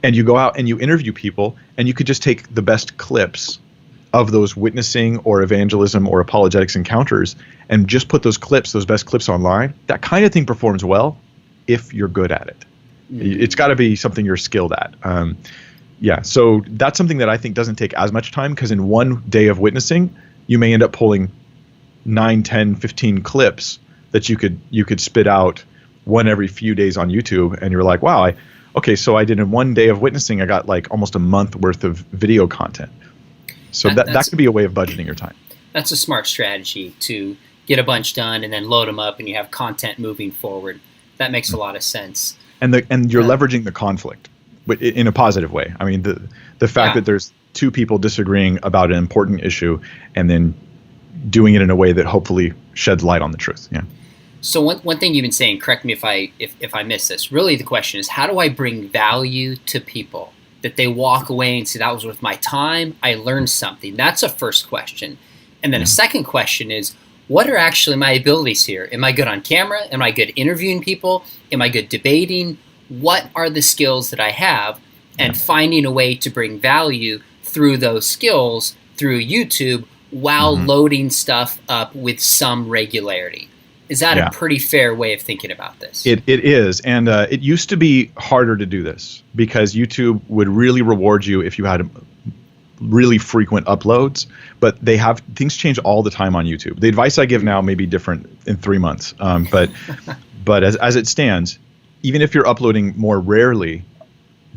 And you go out and you interview people, and you could just take the best clips of those witnessing or evangelism or apologetics encounters and just put those clips, those best clips online. That kind of thing performs well if you're good at it. It's got to be something you're skilled at. So that's something that I think doesn't take as much time, because in one day of witnessing, you may end up pulling 9, 10, 15 clips that you could spit out one every few days on YouTube. And you're like, wow, so I did in one day of witnessing, I got like almost a month worth of video content. So that could be a way of budgeting your time. That's a smart strategy, to get a bunch done and then load them up, and you have content moving forward. That makes a lot of sense. And you're leveraging the conflict, but in a positive way. I mean, the fact that there's two people disagreeing about an important issue, and then doing it in a way that hopefully sheds light on the truth. Yeah. So one thing you've been saying, correct me if I miss this, really the question is, how do I bring value to people that they walk away and say, that was worth my time, I learned something? That's a first question. And then a second question is, what are actually my abilities here? Am I good on camera? Am I good interviewing people? Am I good debating? What are the skills that I have? And finding a way to bring value through those skills through YouTube while loading stuff up with some regularity. Is that a pretty fair way of thinking about this? It is. And it used to be harder to do this, because YouTube would really reward you if you had really frequent uploads, but things change all the time on YouTube. The advice I give now may be different in 3 months. But as it stands, even if you're uploading more rarely,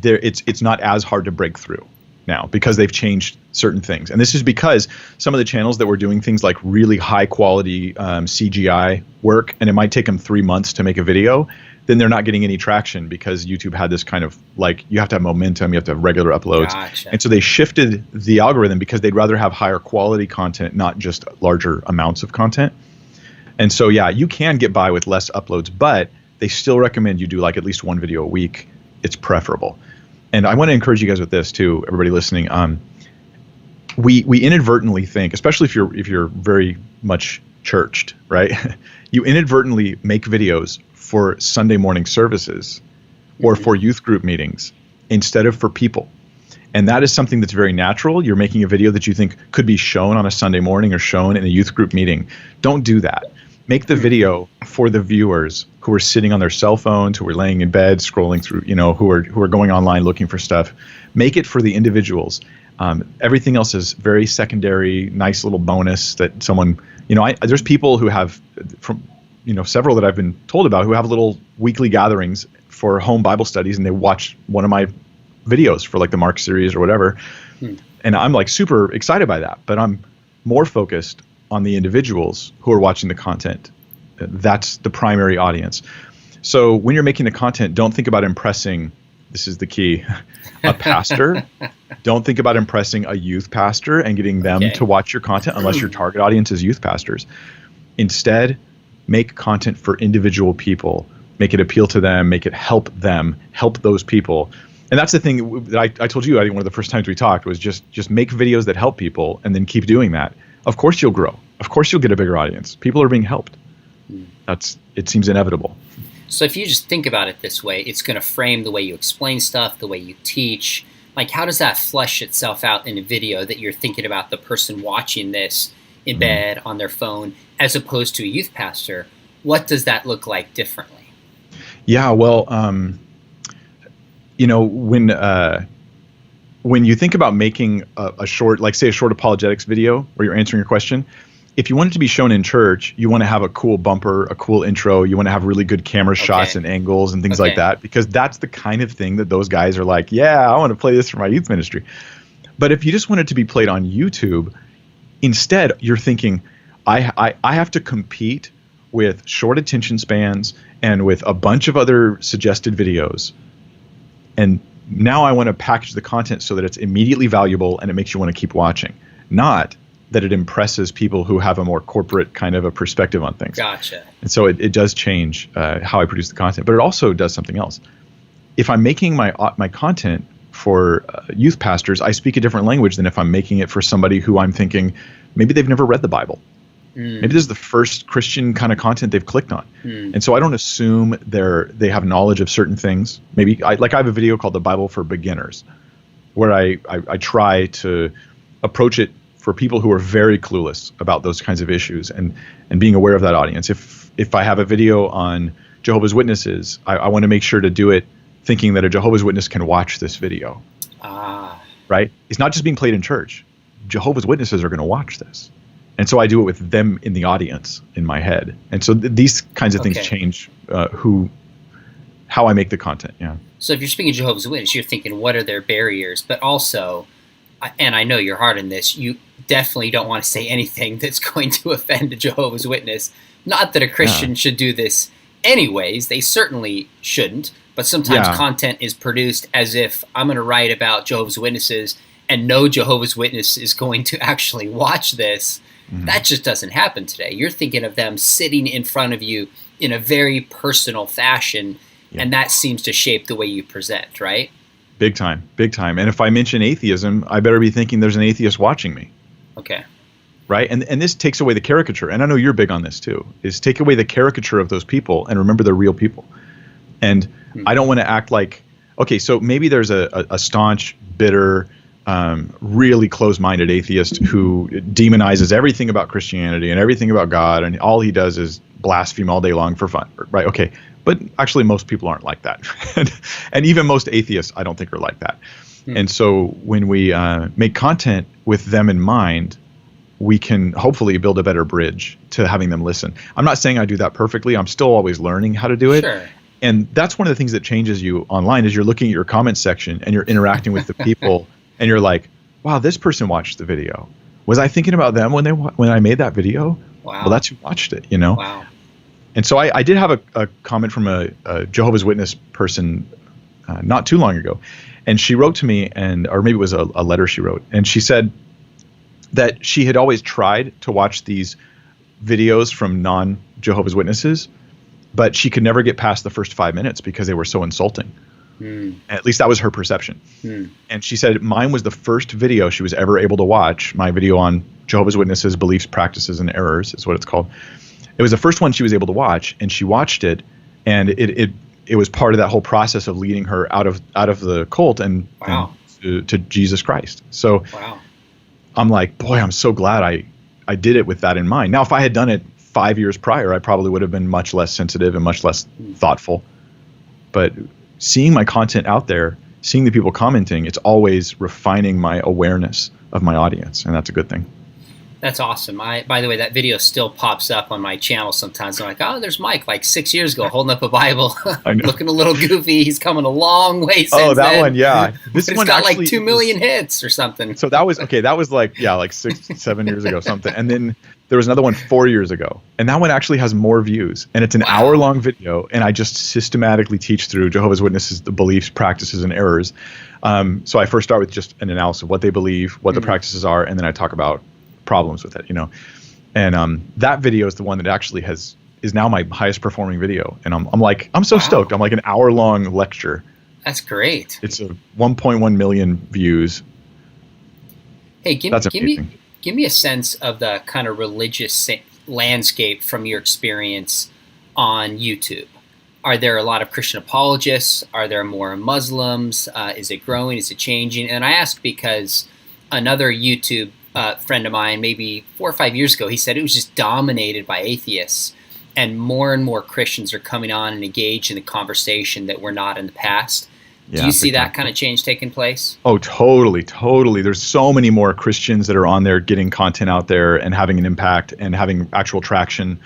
it's not as hard to break through now, because they've changed certain things. And this is because some of the channels that were doing things like really high quality CGI work, and it might take them 3 months to make a video, then they're not getting any traction, because YouTube had this kind of like, you have to have momentum, you have to have regular uploads. Gotcha. And so they shifted the algorithm, because they'd rather have higher quality content, not just larger amounts of content. And so, you can get by with less uploads, but they still recommend you do like at least one video a week. It's preferable. And I want to encourage you guys with this too, everybody listening. We inadvertently think, especially if you're very much churched, right? You inadvertently make videos for Sunday morning services or for youth group meetings instead of for people. And that is something that's very natural. You're making a video that you think could be shown on a Sunday morning or shown in a youth group meeting. Don't do that. Make the video for the viewers who are sitting on their cell phones, who are laying in bed, scrolling through, who are going online looking for stuff. Make it for the individuals. Everything else is very secondary, nice little bonus that someone, there's people who have, from several that I've been told about, who have little weekly gatherings for home Bible studies, and they watch one of my videos for like the Mark series or whatever. And I'm like super excited by that, but I'm more focused on the individuals who are watching the content. That's the primary audience. So when you're making the content, don't think about impressing, this is the key, a pastor. Don't think about impressing a youth pastor and getting them to watch your content unless your target audience is youth pastors. Instead, make content for individual people. Make it appeal to them, make it help them, help those people. And that's the thing that I told you, I think one of the first times we talked was just make videos that help people and then keep doing that. Of course you'll grow. Of course you'll get a bigger audience. People are being helped. It seems inevitable. So if you just think about it this way, it's going to frame the way you explain stuff, the way you teach. Like, how does that flesh itself out in a video that you're thinking about the person watching this in bed on their phone as opposed to a youth pastor? What does that look like differently? Yeah, well, when you think about making a short, like say a short apologetics video where you're answering a question, if you want it to be shown in church, you want to have a cool bumper, a cool intro. You want to have really good camera shots and angles and things like that, because that's the kind of thing that those guys are like, yeah, I want to play this for my youth ministry. But if you just want it to be played on YouTube, instead you're thinking, I have to compete with short attention spans and with a bunch of other suggested videos. And now I want to package the content so that it's immediately valuable and it makes you want to keep watching, not that it impresses people who have a more corporate kind of a perspective on things. Gotcha. And so it does change how I produce the content, but it also does something else. If I'm making my content for youth pastors, I speak a different language than if I'm making it for somebody who I'm thinking maybe they've never read the Bible. Maybe this is the first Christian kind of content they've clicked on. And so I don't assume they have knowledge of certain things. Maybe I have a video called The Bible for Beginners, where I try to approach it for people who are very clueless about those kinds of issues and being aware of that audience. If I have a video on Jehovah's Witnesses, I want to make sure to do it thinking that a Jehovah's Witness can watch this video. Right? It's not just being played in church. Jehovah's Witnesses are going to watch this. And so I do it with them in the audience in my head. And so these kinds of things change how I make the content. Yeah. So if you're speaking of Jehovah's Witness, you're thinking, what are their barriers? But also, and I know you're hard on this, you definitely don't want to say anything that's going to offend a Jehovah's Witness. Not that a Christian should do this anyways. They certainly shouldn't. But sometimes content is produced as if I'm going to write about Jehovah's Witnesses and no Jehovah's Witness is going to actually watch this. That just doesn't happen today. You're thinking of them sitting in front of you in a very personal fashion, and that seems to shape the way you present, right? Big time, big time. And if I mention atheism, I better be thinking there's an atheist watching me. Okay. Right? And this takes away the caricature. And I know you're big on this too, is take away the caricature of those people and remember they're real people. And I don't want to act like, okay, so maybe there's a staunch, bitter, really closed-minded atheist who demonizes everything about Christianity and everything about God, and all he does is blaspheme all day long for fun, right? Okay, but actually most people aren't like that. And even most atheists, I don't think, are like that. And so when we make content with them in mind, we can hopefully build a better bridge to having them listen. I'm not saying I do that perfectly. I'm still always learning how to do it. Sure. And that's one of the things that changes you online is you're looking at your comment section and you're interacting with the people and you're like, wow, this person watched the video. Was I thinking about them when I made that video? Wow. Well, that's who watched it, you know? Wow. And so I did have a comment from a Jehovah's Witness person not too long ago. And she wrote to me, or maybe it was a letter she wrote, and she said that she had always tried to watch these videos from non-Jehovah's Witnesses, but she could never get past the first 5 minutes because they were so insulting. At least that was her perception. And she said mine was the first video she was ever able to watch, my video on Jehovah's Witnesses, beliefs, practices, and errors is what it's called. It was the first one she was able to watch, and she watched it, and it was part of that whole process of leading her out of the cult and to Jesus Christ. So I'm like, boy, I'm so glad I did it with that in mind. Now, if I had done it 5 years prior, I probably would have been much less sensitive and much less thoughtful. But seeing my content out there, seeing the people commenting, it's always refining my awareness of my audience, and that's a good thing. That's awesome. By the way, that video still pops up on my channel sometimes. I'm like, oh, there's Mike, like 6 years ago, holding up a Bible, looking a little goofy. He's coming a long way since Oh, that then. one, yeah. This one got like 2 million hits or something. So that was like 6-7 years ago something. And then there was another one 4 years ago, and that one actually has more views, and it's an hour-long video, and I just systematically teach through Jehovah's Witnesses, the beliefs, practices, and errors. So I first start with just an analysis of what they believe, what the practices are, and then I talk about problems with it, and that video is the one that actually is now my highest performing video, and I'm so stoked. I'm like an hour-long lecture. That's great. It's a 1.1 million views. Hey, give me a sense of the kind of religious landscape from your experience on YouTube. Are there a lot of Christian apologists? Are there more Muslims? Is it growing? Is it changing? And I ask because another YouTube friend of mine, maybe 4 or 5 years ago, he said it was just dominated by atheists, and more Christians are coming on and engaged in the conversation that were not in the past. Do you see that kind of change taking place? Oh, totally. There's so many more Christians that are on there getting content out there and having an impact and having actual traction.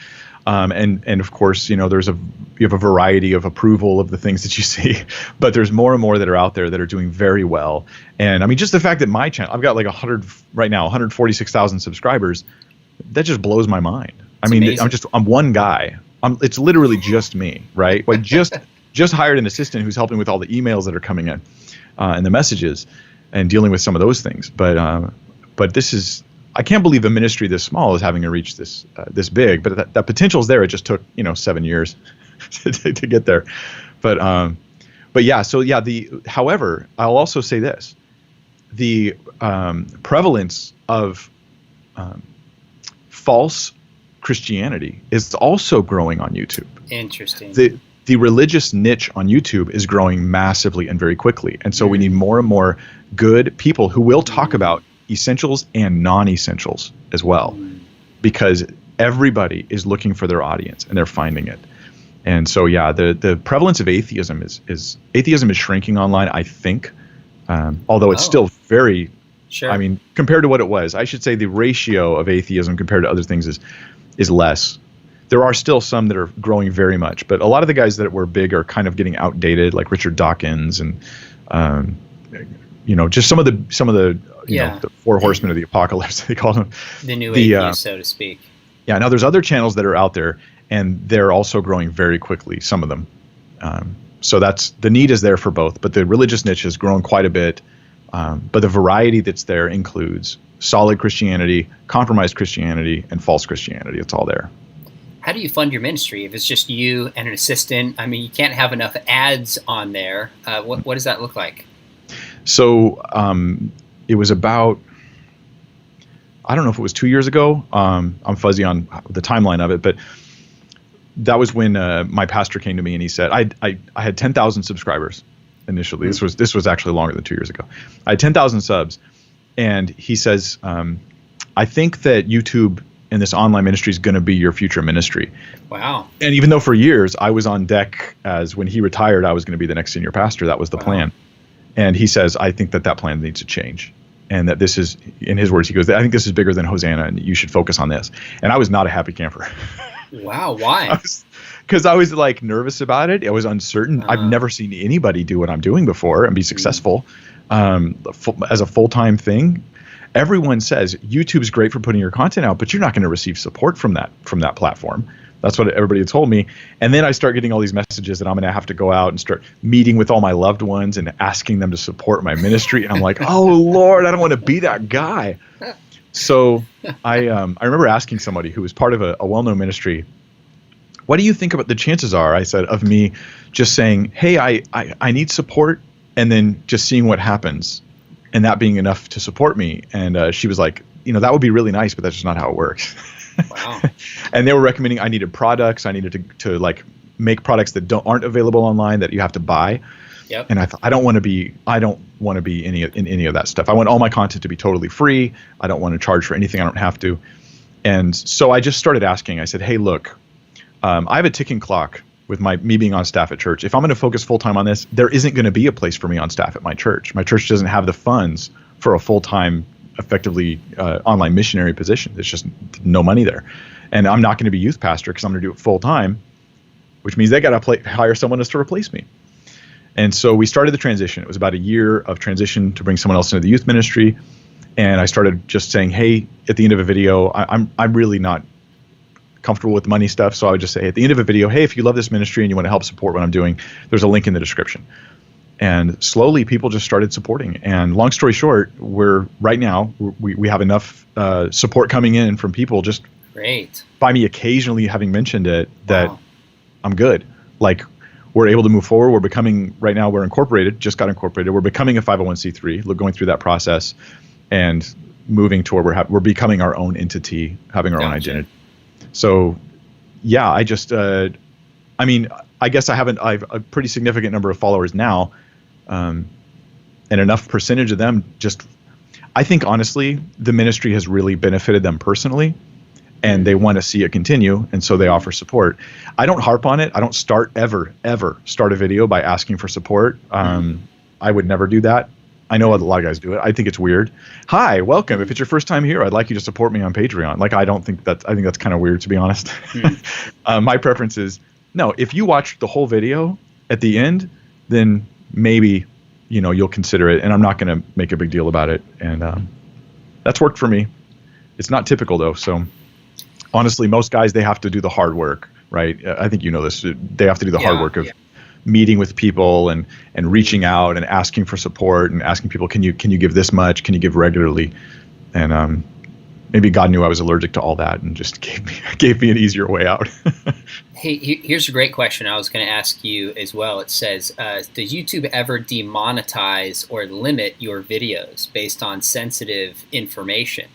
And of course, you have a variety of approval of the things that you see, but there's more and more that are out there that are doing very well. And I mean, just the fact that my channel, I've got like 146,000 subscribers, that just blows my mind. I'm one guy. It's literally just me, right? Like just hired an assistant who's helping with all the emails that are coming in, and the messages, and dealing with some of those things. But this is, I can't believe a ministry this small is having to reach this big. But that potential is there. It just took 7 years to get there. But yeah. So yeah. However, I'll also say this: the prevalence of false Christianity is also growing on YouTube. Interesting. The religious niche on YouTube is growing massively and very quickly. And so we need more and more good people who will talk about essentials and non-essentials as well, because everybody is looking for their audience and they're finding it. And so, yeah, the prevalence of atheism is shrinking online, I think, although it's still very, sure. I mean, compared to what it was, I should say the ratio of atheism compared to other things is less. There are still some that are growing very much, but a lot of the guys that were big are kind of getting outdated, like Richard Dawkins and, just some of the the four horsemen of the apocalypse, they call them. The new atheists, so to speak. Yeah. Now there's other channels that are out there, and they're also growing very quickly, some of them. So the need is there for both, but the religious niche has grown quite a bit. But the variety that's there includes solid Christianity, compromised Christianity, and false Christianity. It's all there. How do you fund your ministry if it's just you and an assistant? I mean, you can't have enough ads on there. What does that look like? So it was about, I don't know if it was 2 years ago. I'm fuzzy on the timeline of it, but that was when my pastor came to me and he said, I had 10,000 subscribers initially. Mm-hmm. This was actually longer than 2 years ago. I had 10,000 subs, and he says, I think that YouTube and this online ministry is going to be your future ministry. Wow. And even though for years I was on deck as when he retired, I was going to be the next senior pastor. That was the plan. And he says, I think that plan needs to change. And that this is, in his words, he goes, I think this is bigger than Hosanna and you should focus on this. And I was not a happy camper. Wow. Why? Because I was like nervous about it. I was uncertain. I've never seen anybody do what I'm doing before and be successful as a full-time thing. Everyone says YouTube's great for putting your content out, but you're not going to receive support from that platform. That's what everybody had told me. And then I start getting all these messages that I'm going to have to go out and start meeting with all my loved ones and asking them to support my ministry. And I'm like, oh Lord, I don't want to be that guy. So I remember asking somebody who was part of a well-known ministry, what do you think about the chances are, I said, of me just saying, hey, I need support, and then just seeing what happens, and that being enough to support me. And she was like, that would be really nice, but that's just not how it works. Wow. And they were recommending I needed products. I needed to like make products that aren't available online that you have to buy. Yep. And I thought, I don't want to be in any of that stuff. I want all my content to be totally free. I don't want to charge for anything I don't have to. And so I just started asking. I said, hey, look, I have a ticking clock with me being on staff at church. If I'm going to focus full time on this, there isn't going to be a place for me on staff at my church. My church doesn't have the funds for a full time, effectively online missionary position. There's just no money there. And I'm not going to be youth pastor because I'm going to do it full time, which means they got to hire someone else to replace me. And so we started the transition. It was about a year of transition to bring someone else into the youth ministry. And I started just saying, hey, at the end of a video, I'm really not comfortable with money stuff. So I would just say at the end of a video, hey, if you love this ministry and you want to help support what I'm doing, there's a link in the description. And slowly people just started supporting. And long story short, right now we have enough support coming in from people just great by me occasionally having mentioned it that wow. I'm good. Like we're able to move forward. We're becoming, right now we're incorporated, just got incorporated. We're becoming a 501c3, going through that process and moving toward we're becoming our own entity, having our own identity. So yeah, I just, I guess I have a pretty significant number of followers now. And enough percentage of them I think honestly, the ministry has really benefited them personally and they want to see it continue. And so they offer support. I don't harp on it. I don't ever start a video by asking for support. I would never do that. I know a lot of guys do it. I think it's weird. Hi, welcome. If it's your first time here, I'd like you to support me on Patreon. Like, I think that's kind of weird, to be honest. My preference is, no, if you watch the whole video at the end, then maybe, you'll consider it. And I'm not going to make a big deal about it. And that's worked for me. It's not typical, though. So honestly, most guys, they have to do the hard work, right? I think you know this. They have to do the hard work of meeting with people and reaching out and asking for support and asking people, can you give this much? Can you give regularly? And maybe God knew I was allergic to all that and just gave me an easier way out. Hey, here's a great question I was going to ask you as well. It says, does YouTube ever demonetize or limit your videos based on sensitive information?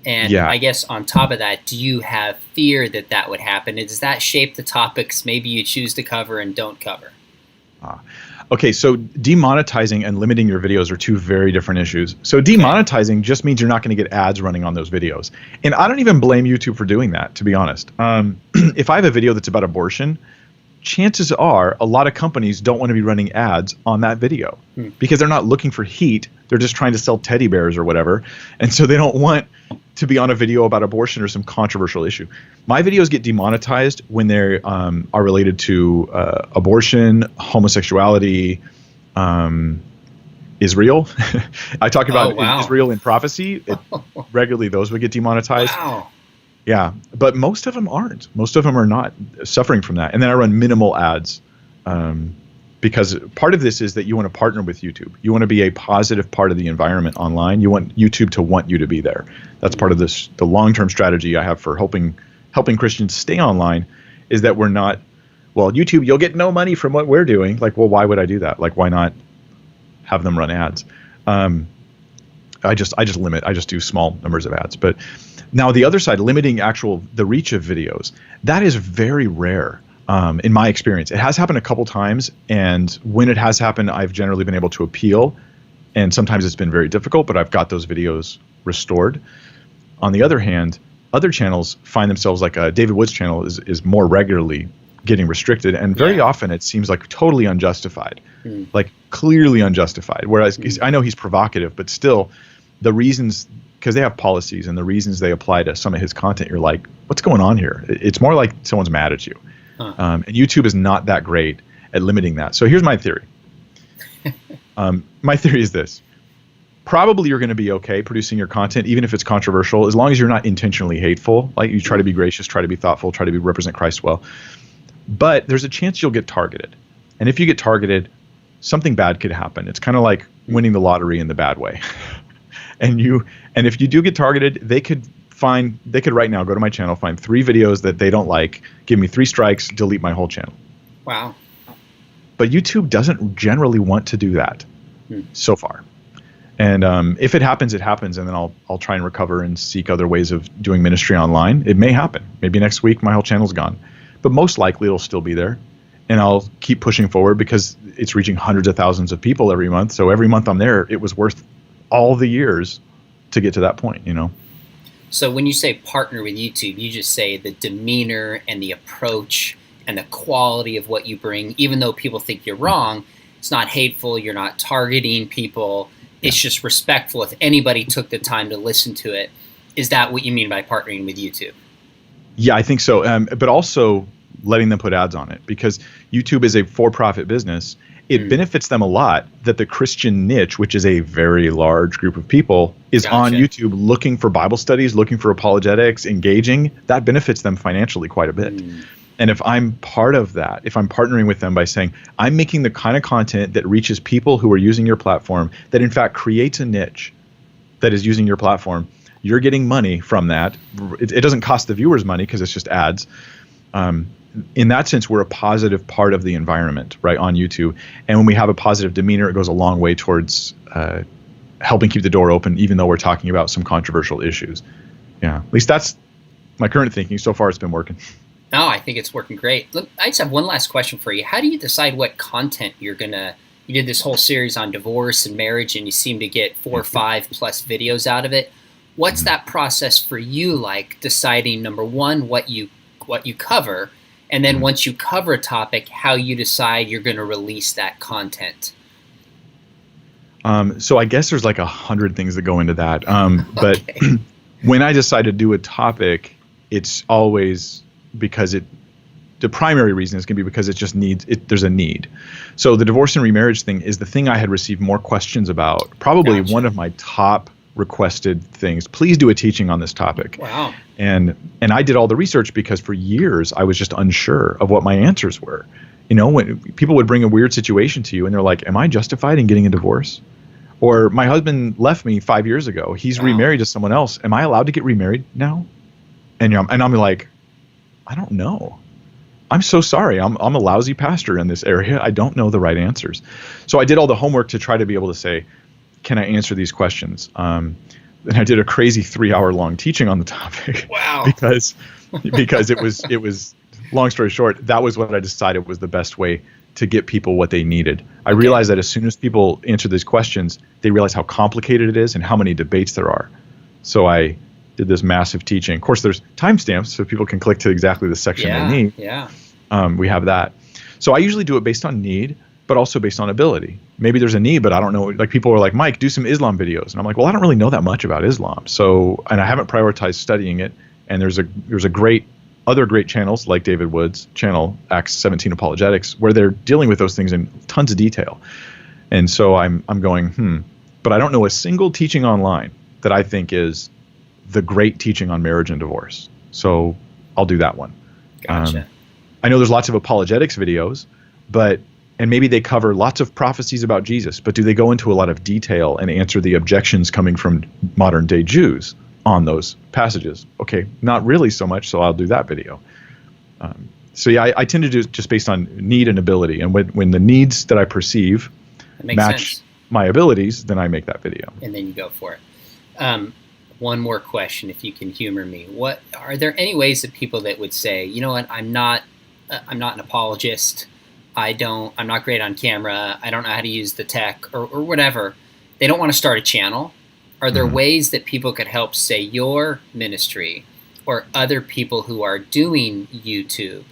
And I guess on top of that, do you have fear that would happen? Does that shape the topics maybe you choose to cover and don't cover? Okay, so demonetizing and limiting your videos are two very different issues. So demonetizing just means you're not going to get ads running on those videos. And I don't even blame YouTube for doing that, to be honest. If I have a video that's about abortion, chances are a lot of companies don't want to be running ads on that video because they're not looking for heat. They're just trying to sell teddy bears or whatever. And so they don't want to be on a video about abortion or some controversial issue. My videos get demonetized when they are related to abortion, homosexuality, Israel. I talk about Israel in prophecy. Regularly, those would get demonetized. Wow. Yeah, but most of them aren't. Most of them are not suffering from that. And then I run minimal ads because part of this is that you want to partner with YouTube. You want to be a positive part of the environment online. You want YouTube to want you to be there. That's part of this. The long-term strategy I have for helping Christians stay online is that we're not, well, YouTube, you'll get no money from what we're doing. Like, well, why would I do that? Like, why not have them run ads? I just do small numbers of ads. But now the other side, limiting the reach of videos, that is very rare. In my experience, it has happened a couple times, and when it has happened, I've generally been able to appeal, and sometimes it's been very difficult, but I've got those videos restored. On the other hand, other channels find themselves, like David Wood's channel is more regularly getting restricted, and very often it seems like totally unjustified, like clearly unjustified. Whereas I know he's provocative, but still, the reasons, because they have policies and the reasons they apply to some of his content, you're like, what's going on here? It's more like someone's mad at you. And YouTube is not that great at limiting that. So here's my theory. My theory is this. Probably you're going to be okay producing your content, even if it's controversial, as long as you're not intentionally hateful. Like, you try to be gracious, try to be thoughtful, try to represent Christ well. But there's a chance you'll get targeted. And if you get targeted, something bad could happen. It's kind of like winning the lottery in the bad way. And if you do get targeted, they could right now go to my channel, find 3 videos that they don't like, give me 3 strikes, delete my whole channel. Wow. But YouTube doesn't generally want to do that so far. And if it happens, it happens, and then I'll try and recover and seek other ways of doing ministry online. It may happen. Maybe next week my whole channel's gone. But most likely it'll still be there. And I'll keep pushing forward because it's reaching hundreds of thousands of people every month. So every month I'm there, it was worth all the years to get to that point, So when you say partner with YouTube, you just say the demeanor and the approach and the quality of what you bring, even though people think you're wrong. It's not hateful. You're not targeting people. It's just respectful if anybody took the time to listen to it. Is that what you mean by partnering with YouTube? Yeah, I think so. But also letting them put ads on it, because YouTube is a for-profit business. It benefits them a lot that the Christian niche, which is a very large group of people, is on YouTube looking for Bible studies, looking for apologetics, engaging. That benefits them financially quite a bit. And if I'm part of that, if I'm partnering with them by saying, I'm making the kind of content that reaches people who are using your platform, that in fact creates a niche that is using your platform, you're getting money from that. It doesn't cost the viewers money because it's just ads. In that sense, we're a positive part of the environment, right, on YouTube. And when we have a positive demeanor, it goes a long way towards helping keep the door open, even though we're talking about some controversial issues. Yeah, at least that's my current thinking. So far, it's been working. No, I think it's working great. Look, I just have one last question for you. How do you decide what content you're going to – you did this whole series on divorce and marriage, and you seem to get 4 or 5 plus videos out of it. What's that process for you like, deciding, number one, what you cover, and then once you cover a topic, how you decide you're going to release that content? So I guess there's like 100 things that go into that. But when I decide to do a topic, it's always because the primary reason is going to be because it just needs it. There's a need. So the divorce and remarriage thing is the thing I had received more questions about. Probably one of my top requested things. Please do a teaching on this topic. Wow. And I did all the research because for years I was just unsure of what my answers were. You know, when people would bring a weird situation to you and they're like, am I justified in getting a divorce? Or my husband left me 5 years ago. He's remarried to someone else. Am I allowed to get remarried now? And I'm like, I don't know. I'm so sorry. I'm a lousy pastor in this area. I don't know the right answers. So I did all the homework to try to be able to say, can I answer these questions? And I did a crazy 3-hour-long teaching on the topic. Wow. because it was long story short, that was what I decided was the best way to get people what they needed. I realized that as soon as people answer these questions, they realize how complicated it is and how many debates there are. So I did this massive teaching. Of course, there's timestamps so people can click to exactly the section they need. Yeah. We have that. So I usually do it based on need, but also based on ability. Maybe there's a need, but I don't know. Like people are like, Mike, do some Islam videos. And I'm like, well, I don't really know that much about Islam. So, and I haven't prioritized studying it. And there's other great channels like David Wood's channel, Acts 17 Apologetics, where they're dealing with those things in tons of detail. And so I'm going, but I don't know a single teaching online that I think is the great teaching on marriage and divorce. So I'll do that one. Gotcha. I know there's lots of apologetics videos, and maybe they cover lots of prophecies about Jesus, but do they go into a lot of detail and answer the objections coming from modern day Jews on those passages? Okay, not really so much, so I'll do that video. So yeah, I tend to do just based on need and ability, and when the needs that I perceive match my abilities, then I make that video. And then you go for it. One more question, if you can humor me. What are there any ways that people that would say, you know what, I'm not an apologist. I'm not great on camera. I don't know how to use the tech or whatever. They don't want to start a channel. Are there ways that people could help, say, your ministry or other people who are doing YouTube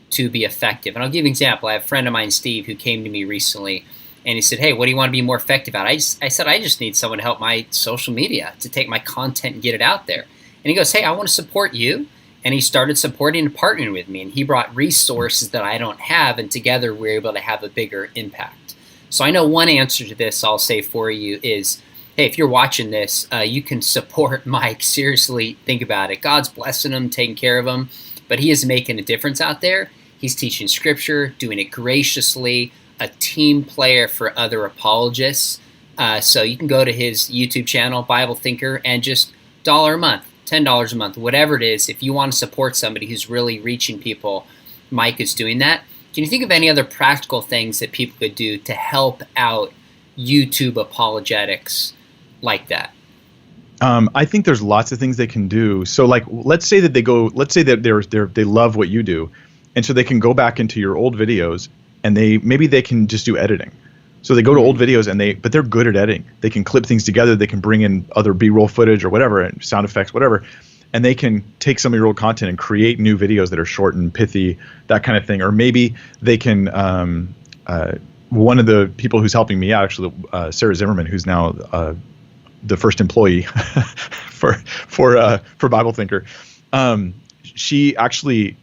to be effective? And I'll give you an example. I have a friend of mine, Steve, who came to me recently, and he said, hey, what do you want to be more effective at? I said, I just need someone to help my social media, to take my content and get it out there. And he goes, hey, I want to support you. And he started supporting and partnering with me. And he brought resources that I don't have. And together we're able to have a bigger impact. So I know one answer to this I'll say for you is, hey, if you're watching this, you can support Mike. Seriously, think about it. God's blessing him, taking care of him. But he is making a difference out there. He's teaching scripture, doing it graciously, a team player for other apologists. So you can go to his YouTube channel, Bible Thinker, and just $1 a month, $10 a month, whatever it is. If you want to support somebody who's really reaching people, Mike is doing that. Can you think of any other practical things that people could do to help out YouTube apologetics like that? I think there's lots of things they can do. So like, let's say that they love what you do. And so they can go back into your old videos and maybe they can just do editing. So they go to old videos but they're good at editing. They can clip things together. They can bring in other B-roll footage or whatever, and sound effects, whatever. And they can take some of your old content and create new videos that are short and pithy, that kind of thing. Or maybe they can, one of the people who's helping me out, actually, Sarah Zimmerman, who's now the first employee for Bible Thinker, she actually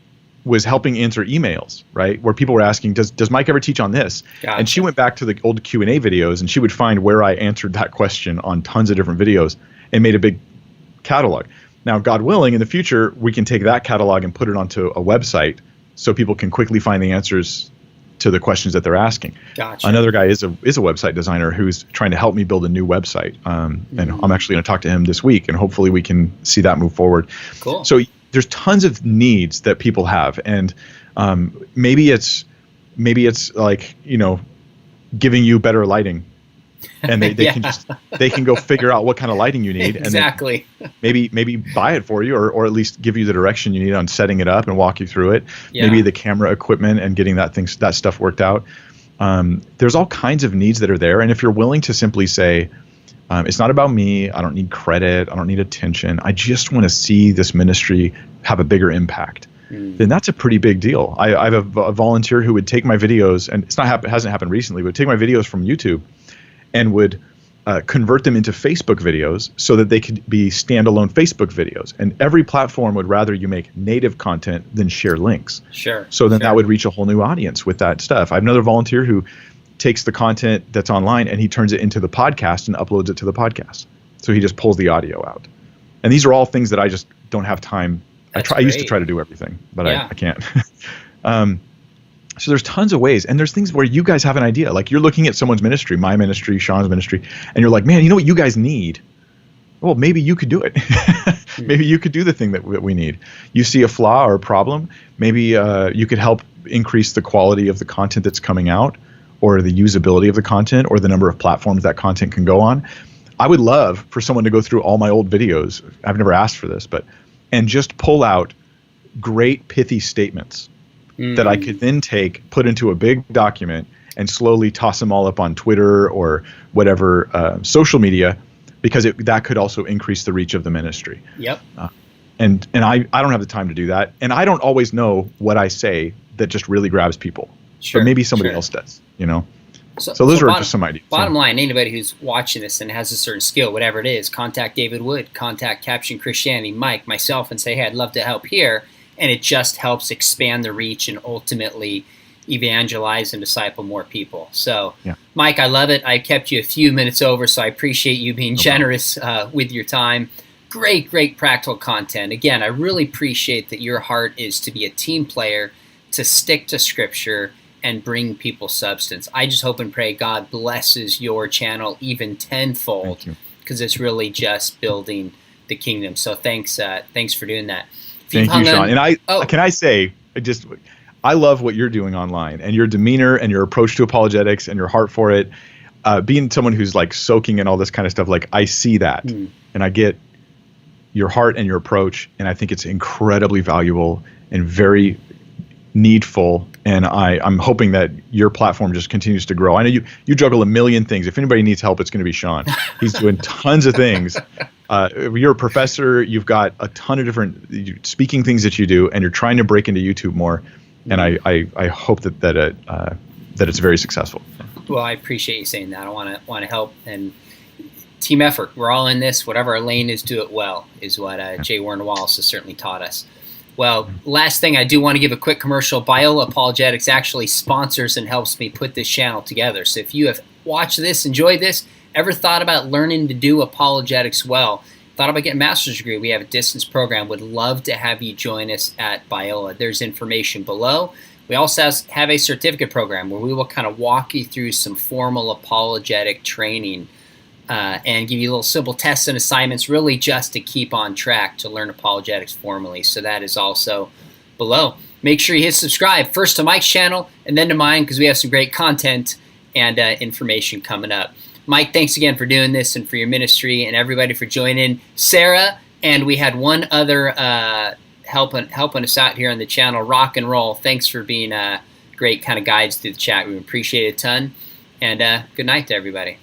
was helping answer emails, right? Where people were asking, does Mike ever teach on this? Gotcha. And she went back to the old Q&A videos, and she would find where I answered that question on tons of different videos and made a big catalog. Now, God willing, in the future, we can take that catalog and put it onto a website so people can quickly find the answers to the questions that they're asking. Gotcha. Another guy is a website designer who's trying to help me build a new website. And I'm actually going to talk to him this week, and hopefully we can see that move forward. Cool. So there's tons of needs that people have, and maybe it's like, giving you better lighting, and they can go figure out what kind of lighting you need. Exactly. And maybe buy it for you, or at least give you the direction you need on setting it up and walk you through it. Yeah. Maybe the camera equipment and getting that stuff worked out. There's all kinds of needs that are there, and if you're willing to simply say, it's not about me. I don't need credit. I don't need attention. I just want to see this ministry have a bigger impact. Then that's a pretty big deal. I have a volunteer who would take my videos, and it hasn't happened recently, but take my videos from YouTube and would convert them into Facebook videos so that they could be standalone Facebook videos. And every platform would rather you make native content than share links. Sure. So then that would reach a whole new audience with that stuff. I have another volunteer who takes the content that's online and he turns it into the podcast and uploads it to the podcast. So he just pulls the audio out. And these are all things that I just don't have time. I used to try to do everything, but I can't. So there's tons of ways, and there's things where you guys have an idea. Like you're looking at someone's ministry, my ministry, Sean's ministry, and you're like, man, you know what you guys need? Well, maybe you could do it. Maybe you could do the thing that we need. You see a flaw or a problem, maybe you could help increase the quality of the content that's coming out, or the usability of the content, or the number of platforms that content can go on. I would love for someone to go through all my old videos. I've never asked for this, and just pull out great pithy statements that I could then put into a big document and slowly toss them all up on Twitter or whatever social media, because that could also increase the reach of the ministry. Yep. And I don't have the time to do that. And I don't always know what I say that just really grabs people. Sure, but maybe somebody else does, So those are just some ideas. Bottom line, anybody who's watching this and has a certain skill, whatever it is, contact David Wood, contact Caption Christianity, Mike, myself, and say, hey, I'd love to help here. And it just helps expand the reach and ultimately evangelize and disciple more people. So, Mike, I love it. I kept you a few minutes over, so I appreciate you being generous with your time. Great practical content. Again, I really appreciate that your heart is to be a team player, to stick to Scripture, and bring people substance. I just hope and pray God blesses your channel even tenfold, because it's really just building the kingdom. So thanks for doing that. Thank you, Sean. And can I say, I love what you're doing online, and your demeanor and your approach to apologetics and your heart for it. Being someone who's like soaking in all this kind of stuff, like I see that, and I get your heart and your approach, and I think it's incredibly valuable and very needful. And I'm hoping that your platform just continues to grow. I know you juggle a million things. If anybody needs help, it's going to be Sean. He's doing tons of things. You're a professor. You've got a ton of different speaking things that you do, and you're trying to break into YouTube more. And I hope that it's very successful. Well, I appreciate you saying that. I want to help, and team effort. We're all in this. Whatever our lane is, do it well, is what J. Warner Wallace has certainly taught us. Well, last thing, I do want to give a quick commercial. Biola Apologetics actually sponsors and helps me put this channel together. So if you have watched this, enjoyed this, ever thought about learning to do apologetics well, thought about getting a master's degree, we have a distance program. Would love to have you join us at Biola. There's information below. We also have a certificate program where we will kind of walk you through some formal apologetic training and give you little simple tests and assignments, really just to keep on track to learn apologetics formally. So that is also below. Make sure you hit subscribe, first to Mike's channel and then to mine, because we have some great content and information coming up. Mike, thanks again for doing this and for your ministry, and everybody for joining. Sarah, and we had one other helping us out here on the channel, Rock and Roll. Thanks for being great kind of guides through the chat. We appreciate it a ton. And good night to everybody.